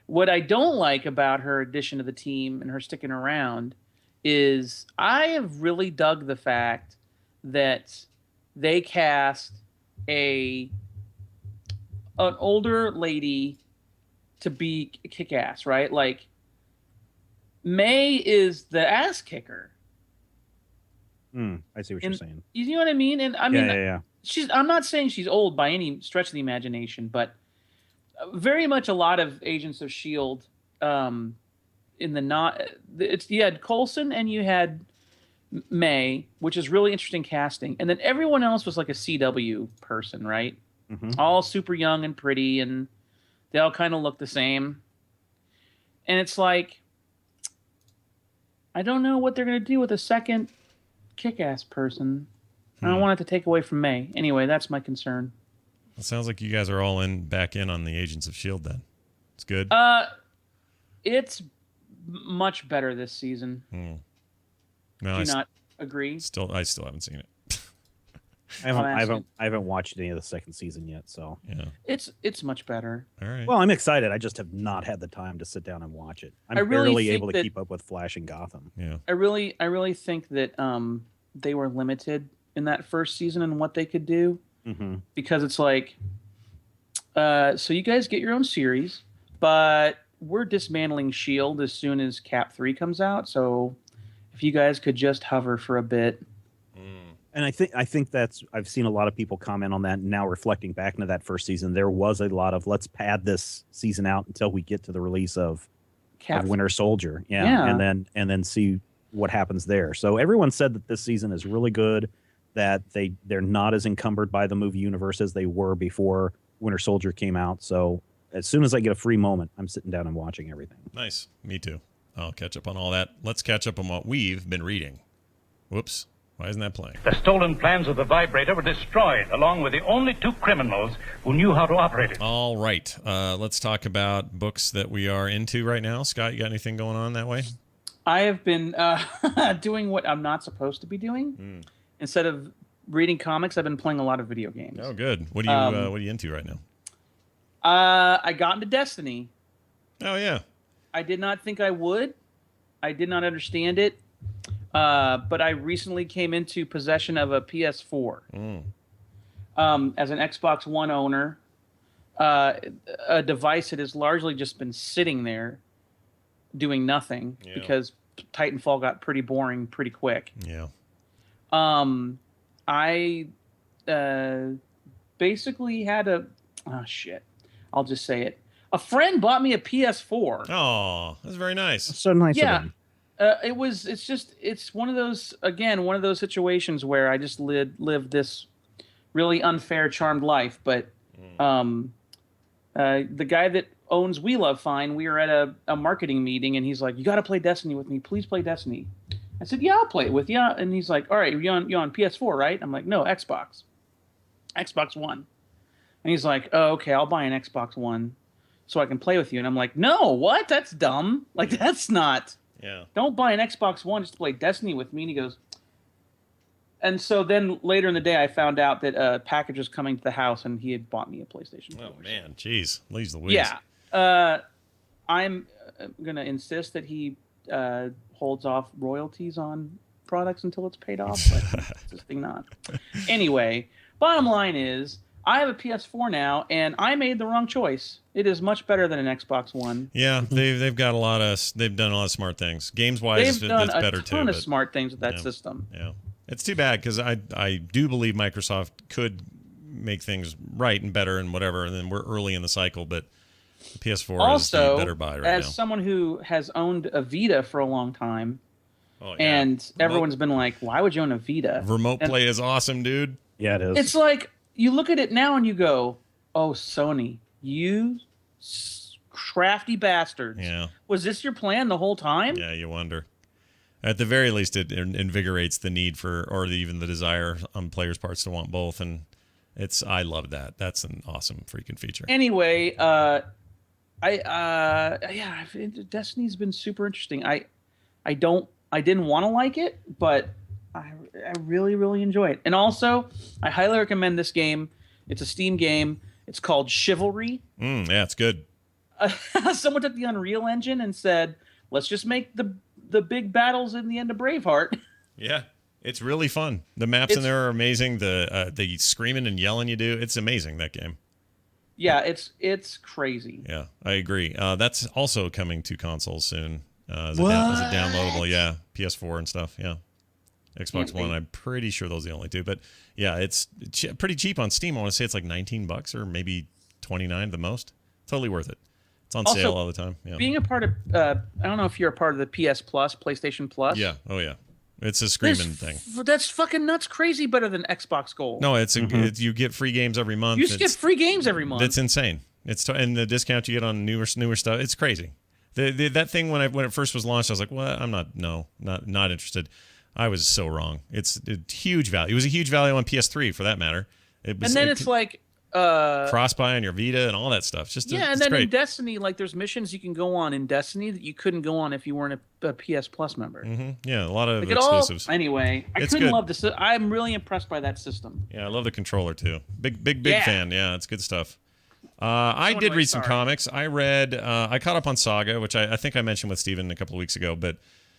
what I don't like about her addition to the team and her sticking around is I have really dug the fact that they cast an older lady to be kick-ass, right? Like, May is the ass kicker. I see what you're saying. You know what I mean? And I mean, Yeah. I'm not saying she's old by any stretch of the imagination, but very much a lot of Agents of S.H.I.E.L.D. You had Coulson and you had May, which is really interesting casting, and then everyone else was like a CW person, right? Mm-hmm. All super young and pretty, and they all kind of look the same. And it's like, I don't know what they're gonna do with a second kick-ass person. I don't want it to take away from May. Anyway, that's my concern. It sounds like you guys are all back in on the Agents of S.H.I.E.L.D. then. It's good. It's much better this season. No, Do you not agree? I still haven't seen it. I haven't watched any of the second season yet, so yeah. It's much better. All right. well, I'm excited. I just have not had the time to sit down and watch it. I'm I really barely think able to that- keep up with Flash and Gotham. Yeah. I really think that they were limited in that first season and what they could do, because it's like, so you guys get your own series, but we're dismantling S.H.I.E.L.D. as soon as Cap 3 comes out. So if you guys could just hover for a bit. And I think that's, I've seen a lot of people comment on that. And now reflecting back into that first season, there was a lot of let's pad this season out until we get to the release of Winter Soldier, and then see what happens there. So everyone said that this season is really good, that they're not as encumbered by the movie universe as they were before Winter Soldier came out. So as soon as I get a free moment, I'm sitting down and watching everything. Nice. Me too. I'll catch up on all that. Let's catch up on what we've been reading. Whoops. Why isn't that playing? The stolen plans of the vibrator were destroyed, along with the only two criminals who knew how to operate it. All right. Let's talk about books that we are into right now. Scott, you got anything going on that way? I have been doing what I'm not supposed to be doing. Instead of reading comics, I've been playing a lot of video games. Oh, good. What are you into right now? I got into Destiny. Oh, yeah. I did not think I would. I did not understand it. But I recently came into possession of a PS4. As an Xbox One owner, a device that has largely just been sitting there doing nothing because Titanfall got pretty boring pretty quick. Yeah. I basically had I'll just say it. A friend bought me a PS4. Oh, that's very nice. So nice of Yeah. them. It's one of those situations where I just lived this really unfair, charmed life. But the guy that owns We Love Fine, we were at a marketing meeting, and he's like, "You got to play Destiny with me. Please play Destiny." I said, "Yeah, I'll play it with you." And he's like, "All right, you on PS4, right?" I'm like, "No, Xbox One." And he's like, "Oh, okay, I'll buy an Xbox One so I can play with you." And I'm like, "No, what? That's dumb. Like, that's not." Yeah. Don't buy an Xbox One just to play Destiny with me. And he goes, and so then later in the day, I found out that a package was coming to the house, and he had bought me a PlayStation 4. Oh, man. Jeez. Leaves the whiz. Yeah. I'm going to insist that he holds off royalties on products until it's paid off, but insisting not. Anyway, bottom line is, I have a PS4 now, and I made the wrong choice. It is much better than an Xbox One. Yeah, they've done a lot of smart things. Games wise, They've done it's better a too. ton of smart things with that yeah, system. Yeah, it's too bad because I do believe Microsoft could make things right and better and whatever. And then we're early in the cycle, but the PS4 also, is the better buy right as now. someone who has owned a Vita for a long time, Oh, yeah. and everyone's been like, "Why would you own a Vita?" Remote play is awesome, dude. Yeah, it is. It's like you look at it now and you go, "Oh, Sony, you crafty bastards! Yeah. Was this your plan the whole time?" Yeah, you wonder. At the very least, it invigorates the need for, or even the desire on players' parts to want both, and I love that. That's an awesome freaking feature. Anyway, Destiny's been super interesting. I didn't want to like it, but I really, really enjoy it. And also, I highly recommend this game. It's a Steam game. It's called Chivalry. Yeah, it's good. Someone took the Unreal Engine and said, let's just make the big battles in the end of Braveheart. Yeah, it's really fun. The maps in there are amazing. The screaming and yelling you do, it's amazing, that game. Yeah, it's crazy. Yeah, I agree. That's also coming to consoles soon. As a downloadable, yeah. PS4 and stuff, yeah. Xbox One, I'm pretty sure those are the only two. But yeah, it's pretty cheap on Steam. I want to say it's like $19 or maybe $29 the most. Totally worth it. It's on sale all the time. Yeah. Being a part of, I don't know if you're a part of the PS Plus, PlayStation Plus. Yeah. Oh yeah. It's a screaming thing. That's fucking nuts, crazy better than Xbox Gold. No, you get free games every month. You just get free games every month. It's insane. And the discount you get on newer stuff, it's crazy. That thing when it first was launched, I was like, "What? I'm not interested." I was so wrong. It's a huge value. It was a huge value on PS3 for that matter. It's like cross-buy on your Vita and all that stuff. And then in Destiny, like there's missions you can go on in Destiny that you couldn't go on if you weren't a PS Plus member. Mm-hmm. Yeah, a lot of exclusives. Anyway, I couldn't love this. I'm really impressed by that system. Yeah, I love the controller too. Big fan. Yeah, it's good stuff. I did read some comics. I caught up on Saga, which I think I mentioned with Steven a couple of weeks ago, but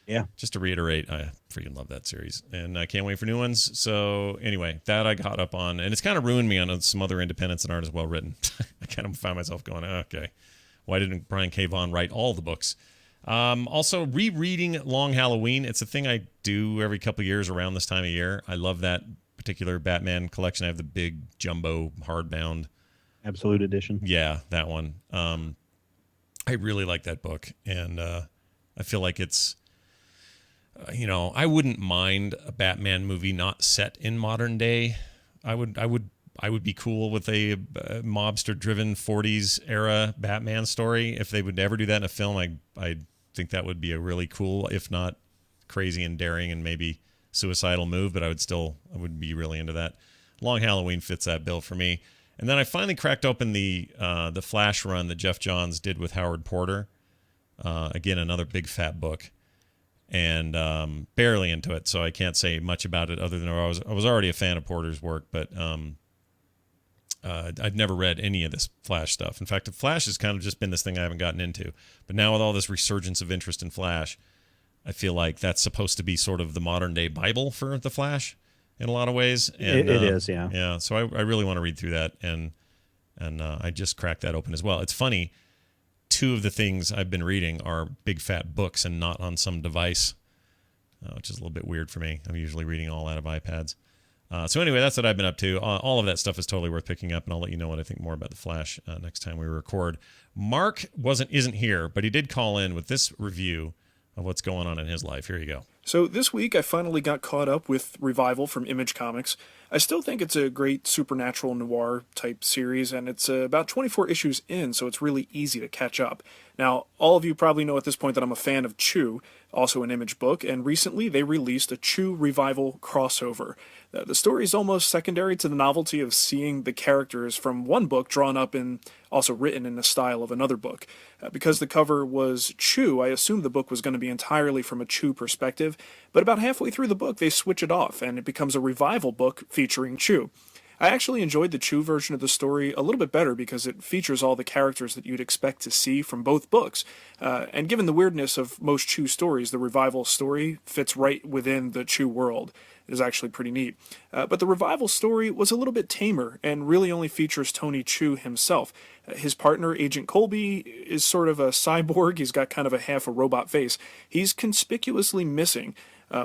yeah, just to reiterate, I freaking love that series, and I can't wait for new ones. So anyway, that I caught up on, and it's kind of ruined me on some other independents that aren't as well written. I kind of found myself going, okay, why didn't Brian K. Vaughan write all the books? Also, rereading Long Halloween. It's a thing I do every couple of years around this time of year. I love that particular Batman collection. I have the big jumbo hardbound Absolute Edition. Yeah, that one. I really like that book, and I feel like it's, I wouldn't mind a Batman movie not set in modern day. I would be cool with a mobster-driven 40s era Batman story. If they would ever do that in a film, I think that would be a really cool, if not crazy and daring and maybe suicidal move. But I would be really into that. Long Halloween fits that bill for me. And then I finally cracked open the Flash run that Jeff Johns did with Howard Porter. Again, another big fat book, and barely into it, so I can't say much about it other than I was already a fan of Porter's work, but I'd never read any of this Flash stuff. In fact, Flash has kind of just been this thing I haven't gotten into. But now with all this resurgence of interest in Flash, I feel like that's supposed to be sort of the modern day Bible for the Flash in a lot of ways. And, it is, yeah. Yeah, so I really want to read through that, and I just cracked that open as well. It's funny, two of the things I've been reading are big fat books and not on some device, which is a little bit weird for me. I'm usually reading all out of iPads. So anyway, that's what I've been up to. All of that stuff is totally worth picking up, and I'll let you know what I think more about the Flash next time we record. Marc isn't here, but he did call in with this review of what's going on in his life. Here you go. So this week I finally got caught up with Revival from Image Comics. I still think it's a great supernatural noir type series, and it's about 24 issues in, so it's really easy to catch up. Now, all of you probably know at this point that I'm a fan of Chew, also an Image book, and recently they released a Chew Revival crossover. The story is almost secondary to the novelty of seeing the characters from one book drawn up and also written in the style of another book. Because the cover was Chew, I assumed the book was going to be entirely from a Chew perspective, but about halfway through the book they switch it off and it becomes a Revival book featuring Chew. I actually enjoyed the Chew version of the story a little bit better because it features all the characters that you'd expect to see from both books. And given the weirdness of most Chew stories, the Revival story fits right within the Chew world. It is actually pretty neat. But the Revival story was a little bit tamer and really only features Tony Chew himself. His partner, Agent Colby, is sort of a cyborg. He's got kind of a half a robot face. He's conspicuously missing.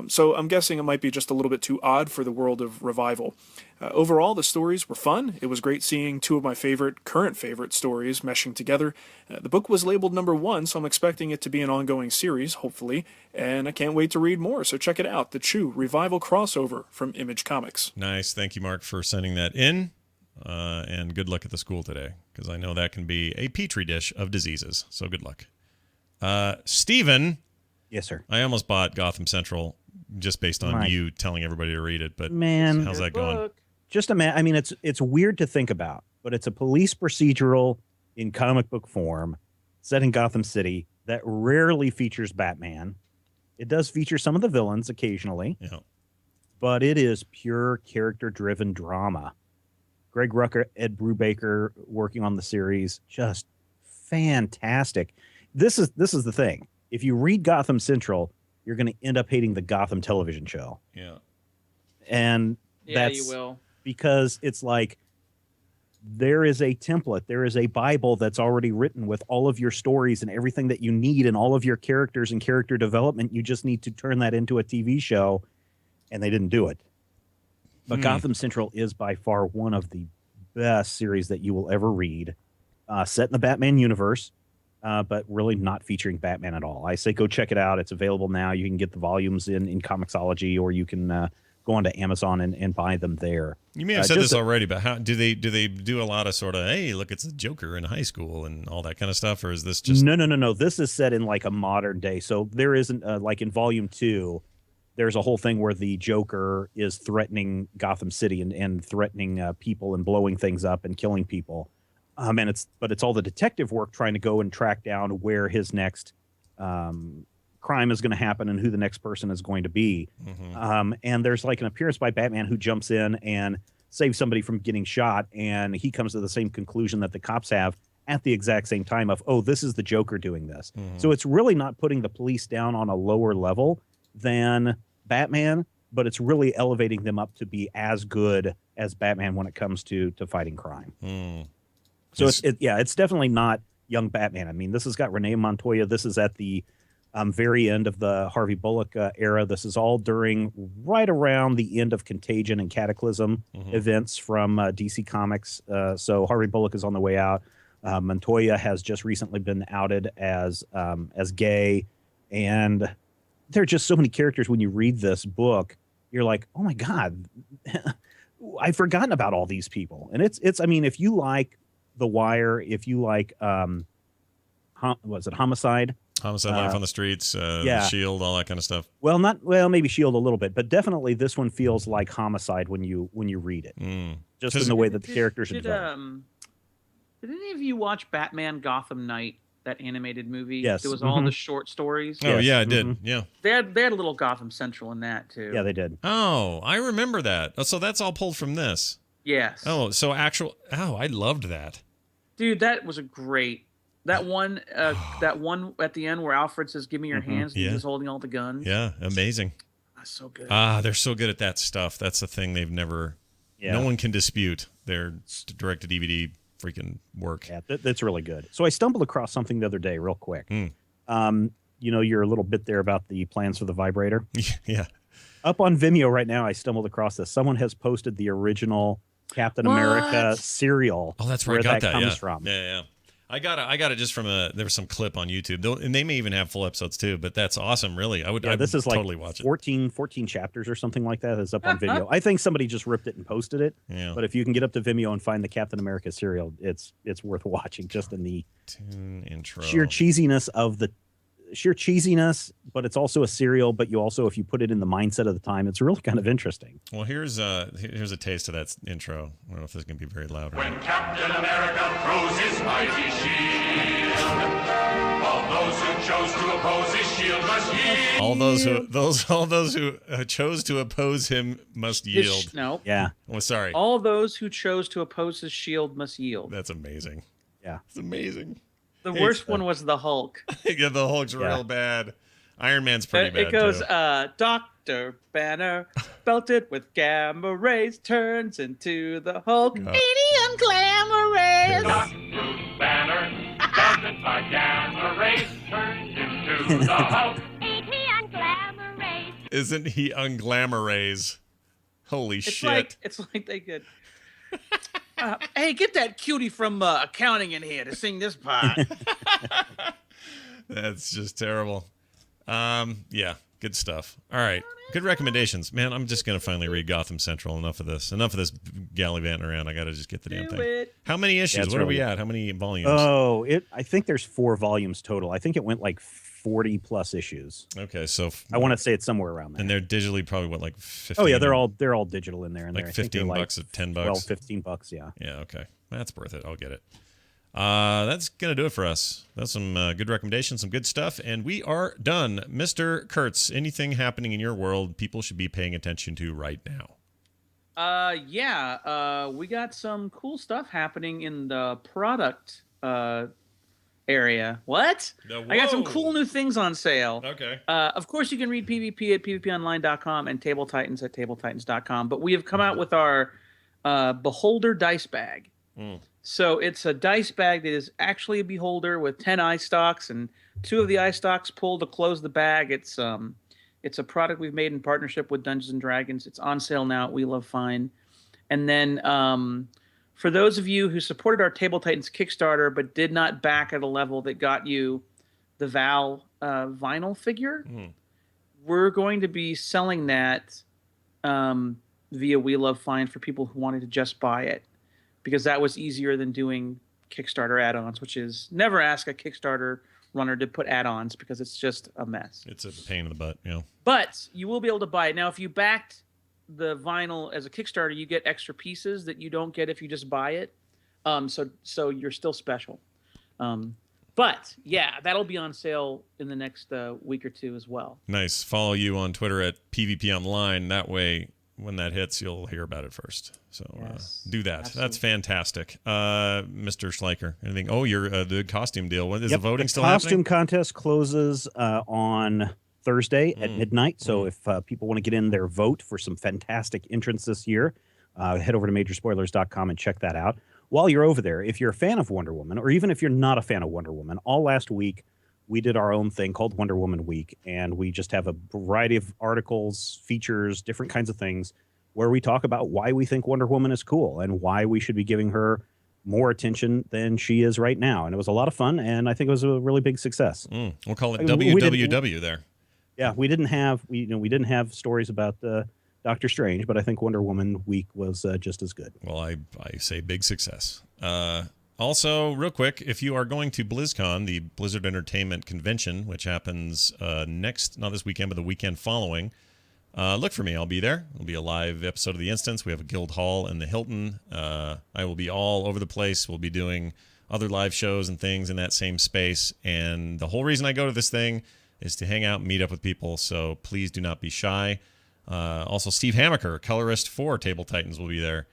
So I'm guessing it might be just a little bit too odd for the world of Revival. Overall, the stories were fun. It was great seeing two of my current favorite stories meshing together. The book was labeled #1, so I'm expecting it to be an ongoing series, hopefully, and I can't wait to read more, so check it out, the Chew Revival crossover from Image Comics. Nice. Thank you, Mark, for sending that in, and good luck at the school today, because I know that can be a petri dish of diseases, so good luck. Steven. Yes, sir. I almost bought Gotham Central just based on you telling everybody to read it, but man, how's that going? Just I mean, it's weird to think about, but it's a police procedural in comic book form set in Gotham City that rarely features Batman. It does feature some of the villains occasionally, but it is pure character-driven drama. Greg Rucka, Ed Brubaker working on the series, just fantastic. This is the thing. If you read Gotham Central, you're going to end up hating the Gotham television show. Yeah. And that's you will. Because it's like there is a template, there is a Bible that's already written with all of your stories and everything that you need and all of your characters and character development. You just need to turn that into a TV show, and they didn't do it. But Gotham Central is by far one of the best series that you will ever read, set in the Batman universe, but really not featuring Batman at all. I say go check it out. It's available now. You can get the volumes in Comixology, or you can go onto Amazon and buy them there. You may have said this already, but how do they do a lot of sort of, hey, look, it's a Joker in high school and all that kind of stuff, or is this just No. This is set in like a modern day. So there isn't like in Volume 2, there's a whole thing where the Joker is threatening Gotham City and threatening people and blowing things up and killing people. And it's all the detective work trying to go and track down where his next crime is going to happen and who the next person is going to be. And there's like an appearance by Batman who jumps in and saves somebody from getting shot, and he comes to the same conclusion that the cops have at the exact same time of, oh, this is the Joker doing this. So it's really not putting the police down on a lower level than Batman, but it's really elevating them up to be as good as Batman when it comes to fighting crime. So it's definitely not young Batman. I mean, this has got Renee Montoya. This is at the very end of the Harvey Bullock era. This is all during right around the end of Contagion and Cataclysm events from DC Comics. So Harvey Bullock is on the way out. Montoya has just recently been outed as gay, and there are just so many characters. When you read this book, you're like, oh my God, I've forgotten about all these people. And it's. I mean, if you like The Wire, if you like, was it Homicide? Homicide, Life on the Streets, Shield, all that kind of stuff. Well, maybe Shield a little bit, but definitely this one feels like Homicide when you read it. Just in the way that the characters are developed. Did any of you watch Batman Gotham Knight, that animated movie? Yes. It was all the short stories. Oh, yeah, I did. Yeah. They had a little Gotham Central in that, too. Yeah, they did. Oh, I remember that. Oh, so that's all pulled from this. Yes. Oh, so I loved that. Dude, that was a great. That one at the end where Alfred says, "Give me your hands," and he's holding all the guns. Yeah, amazing. That's so good. They're so good at that stuff. That's the thing they've never. Yeah. No one can dispute their direct-to-DVD freaking work. Yeah, that's really good. So I stumbled across something the other day, real quick. You're a little bit there about the plans for the vibrator. Yeah. Up on Vimeo right now, I stumbled across this. Someone has posted the original Captain America cereal. Oh, that's where I got that comes yeah. from. Yeah. I got it just from there was some clip on YouTube, and they may even have full episodes too. But that's awesome, really. I would this is totally like watch it. 14 chapters or something like that is up on video. I think somebody just ripped it and posted it. Yeah. But if you can get up to Vimeo and find the Captain America serial, it's worth watching. Just in the Tune intro. sheer cheesiness, but it's also a serial. But you also, if you put it in the mindset of the time, it's really kind of interesting. Well, here's a taste of that intro. I don't know if this is gonna be very loud. Or When not. Captain America throws his mighty shield, all those who chose to oppose his shield must yield. All those who chose to oppose him must yield. No. Yeah. Oh, sorry. All those who chose to oppose his shield must yield. That's amazing. Yeah. It's amazing. The worst one was the Hulk. Yeah, the Hulk's real bad. Iron Man's pretty bad It goes, too. Dr. Banner, belted with gamma rays, turns into the Hulk. 80 on glamour rays. Dr. Banner, belted by gamma rays, turned into the Hulk. Isn't he unglamourays? Holy shit. It's like they could. Hey, get that cutie from accounting in here to sing this part. That's just terrible. Yeah, good stuff. All right, good recommendations, man. I'm just gonna finally read Gotham Central. Enough of this gallivanting around. I gotta just get the damn thing. it. How many issues? Yeah, What are we really at? How many volumes? Oh, I think there's 4 volumes total. I think it went like 40 plus issues. Okay, so I want to say it's somewhere around there. and they're digitally probably what, like 15? Oh yeah, they're all digital in there. And like I think they're $15 like or $10. 12, $15. Yeah. Yeah, okay, that's worth it. I'll get it. That's gonna do it for us. That's some good recommendations, some good stuff, and we are done. Mr. Kurtz, anything happening in your world people should be paying attention to right now? We got some cool stuff happening in the product area. What? I got some cool new things on sale. Okay. Of course, you can read PvP at pvponline.com and Table Titans at tabletitans.com, but we have come out with our Beholder dice bag. So it's a dice bag that is actually a beholder with 10 eye stalks, and 2 of the eye stalks pull to close the bag. It's a product we've made in partnership with Dungeons and Dragons. It's on sale now at We Love Fine. And then for those of you who supported our Table Titans Kickstarter but did not back at a level that got you the Val vinyl figure, we're going to be selling that via We Love Fine for people who wanted to just buy it, because that was easier than doing Kickstarter add-ons, which is never ask a Kickstarter runner to put add-ons because it's just a mess. It's a pain in the butt, you know. But you will be able to buy it. Now, if you backed the vinyl as a Kickstarter, you get extra pieces that you don't get if you just buy it. So you're still special. But yeah, that'll be on sale in the next week or two as well. Nice. Follow you on Twitter at PvP Online. That way, when that hits, you'll hear about it first. So do that. Absolutely. That's fantastic. Mr. Schleicher, anything? Oh, you're the costume deal. What is the voting still costume happening? contest closes on Thursday at midnight. So if people want to get in their vote for some fantastic entrants this year, head over to majorspoilers.com and check that out. While you're over there, if you're a fan of Wonder Woman, or even if you're not a fan of Wonder Woman, all last week we did our own thing called Wonder Woman Week, and we just have a variety of articles, features, different kinds of things where we talk about why we think Wonder Woman is cool and why we should be giving her more attention than she is right now. And it was a lot of fun, and I think it was a really big success. We'll call it We WWW there. Yeah, we didn't have stories about Doctor Strange, but I think Wonder Woman Week was just as good. Well, I say big success. Also, real quick, if you are going to BlizzCon, the Blizzard Entertainment Convention, which happens not this weekend, but the weekend following, look for me. I'll be there. It'll be a live episode of The Instance. We have a guild hall in the Hilton. I will be all over the place. We'll be doing other live shows and things in that same space. And the whole reason I go to this thing is to hang out and meet up with people. So please do not be shy. Also, Steve Hamaker, colorist for Table Titans, will be there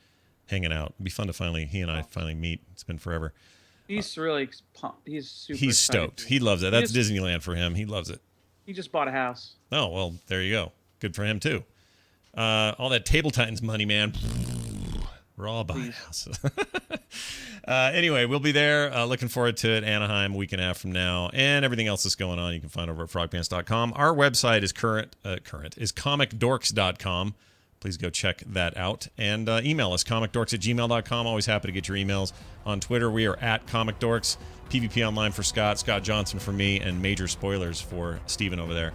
hanging out. It'll be fun to he and I finally meet. It's been forever. He's really pumped. He's super He's excited. stoked. He loves it. That's Disneyland for him. He loves it. He just bought a house. Oh, well, there you go. Good for him, too. All that Table Titans money, man. We're all buying houses. Anyway, we'll be there. Looking forward to it. Anaheim, a week and a half from now. And everything else that's going on, you can find over at frogpants.com. Our website is is comicdorks.com. Please go check that out. And email us, comicdorks@gmail.com. Always happy to get your emails. On Twitter, we are at comicdorks. PvP Online for Scott, Scott Johnson for me, and major spoilers for Steven over there.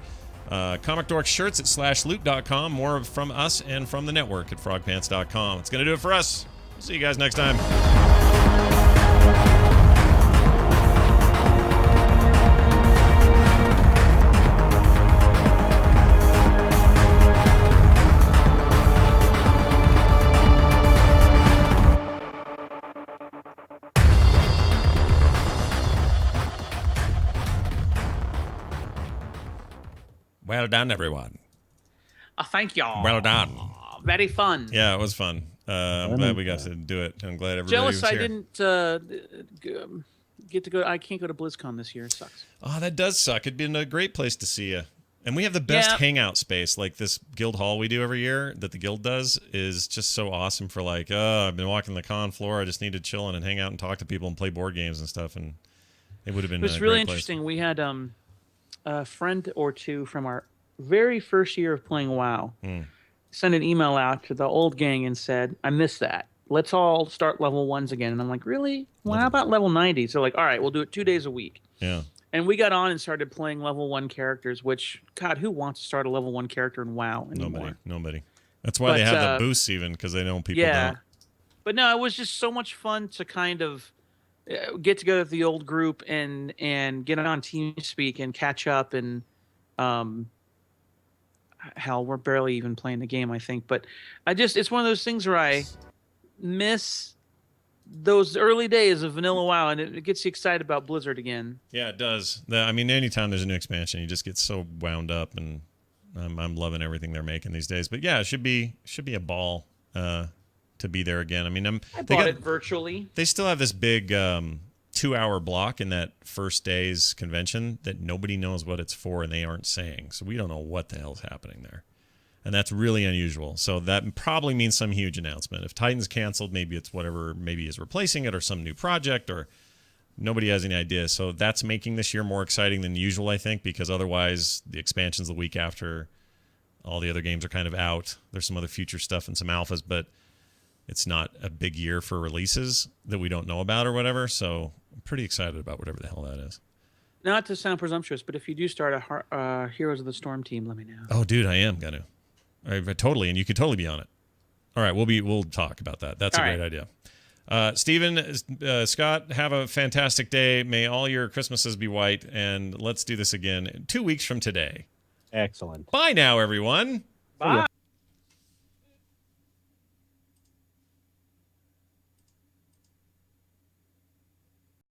ComicDorks shirts at /loot.com. More from us and from the network at frogpants.com. It's going to do it for us. See you guys next time. Well done, everyone. Thank y'all. Well done. Very fun. Yeah, it was fun. I'm glad we got to do it. I'm glad everybody Jealous was here. I didn't get to go. I can't go to BlizzCon this year. It sucks. Oh, that does suck. It'd been a great place to see you. And we have the best hangout space. Like this guild hall we do every year that the guild does is just so awesome for like, I've been walking the con floor. I just need to chill in and hang out and talk to people and play board games and stuff. And it would have been. It was really interesting. We had a friend or two from our very first year of playing WoW sent an email out to the old gang and said, I missed that. Let's all start level 1s again. And I'm like, really? Well, how about level 90s? So like, all right, we'll do it 2 days a week. Yeah. And we got on and started playing level 1 characters, which, God, who wants to start a level 1 character in WoW anymore? Nobody. That's why they have the boosts even, because they know people don't. But no, it was just so much fun to kind of get together with the old group and get on TeamSpeak and catch up. And hell, we're barely even playing the game, I think. But it's one of those things where I miss those early days of vanilla WoW, and it gets you excited about Blizzard again. Yeah, it does. I mean, anytime there's a new expansion, you just get so wound up, and I'm loving everything they're making these days. But yeah, it should be a ball to be there again. I mean, I bought it virtually. They still have this big 2-hour block in that first day's convention that nobody knows what it's for, and they aren't saying. So we don't know what the hell's happening there. And that's really unusual. So that probably means some huge announcement. If Titan's canceled, maybe it's whatever maybe is replacing it or some new project, or nobody has any idea. So that's making this year more exciting than usual, I think, because otherwise the expansion's the week after all the other games are kind of out. There's some other future stuff and some alphas, but it's not a big year for releases that we don't know about or whatever. So I'm pretty excited about whatever the hell that is. Not to sound presumptuous, but if you do start a Heroes of the Storm team, let me know. Oh, dude, I am going to. Totally, and you could totally be on it. All right, we'll talk about that. That's a great idea. Steven, Scott, have a fantastic day. May all your Christmases be white, and let's do this again 2 weeks from today. Excellent. Bye now, everyone. Bye.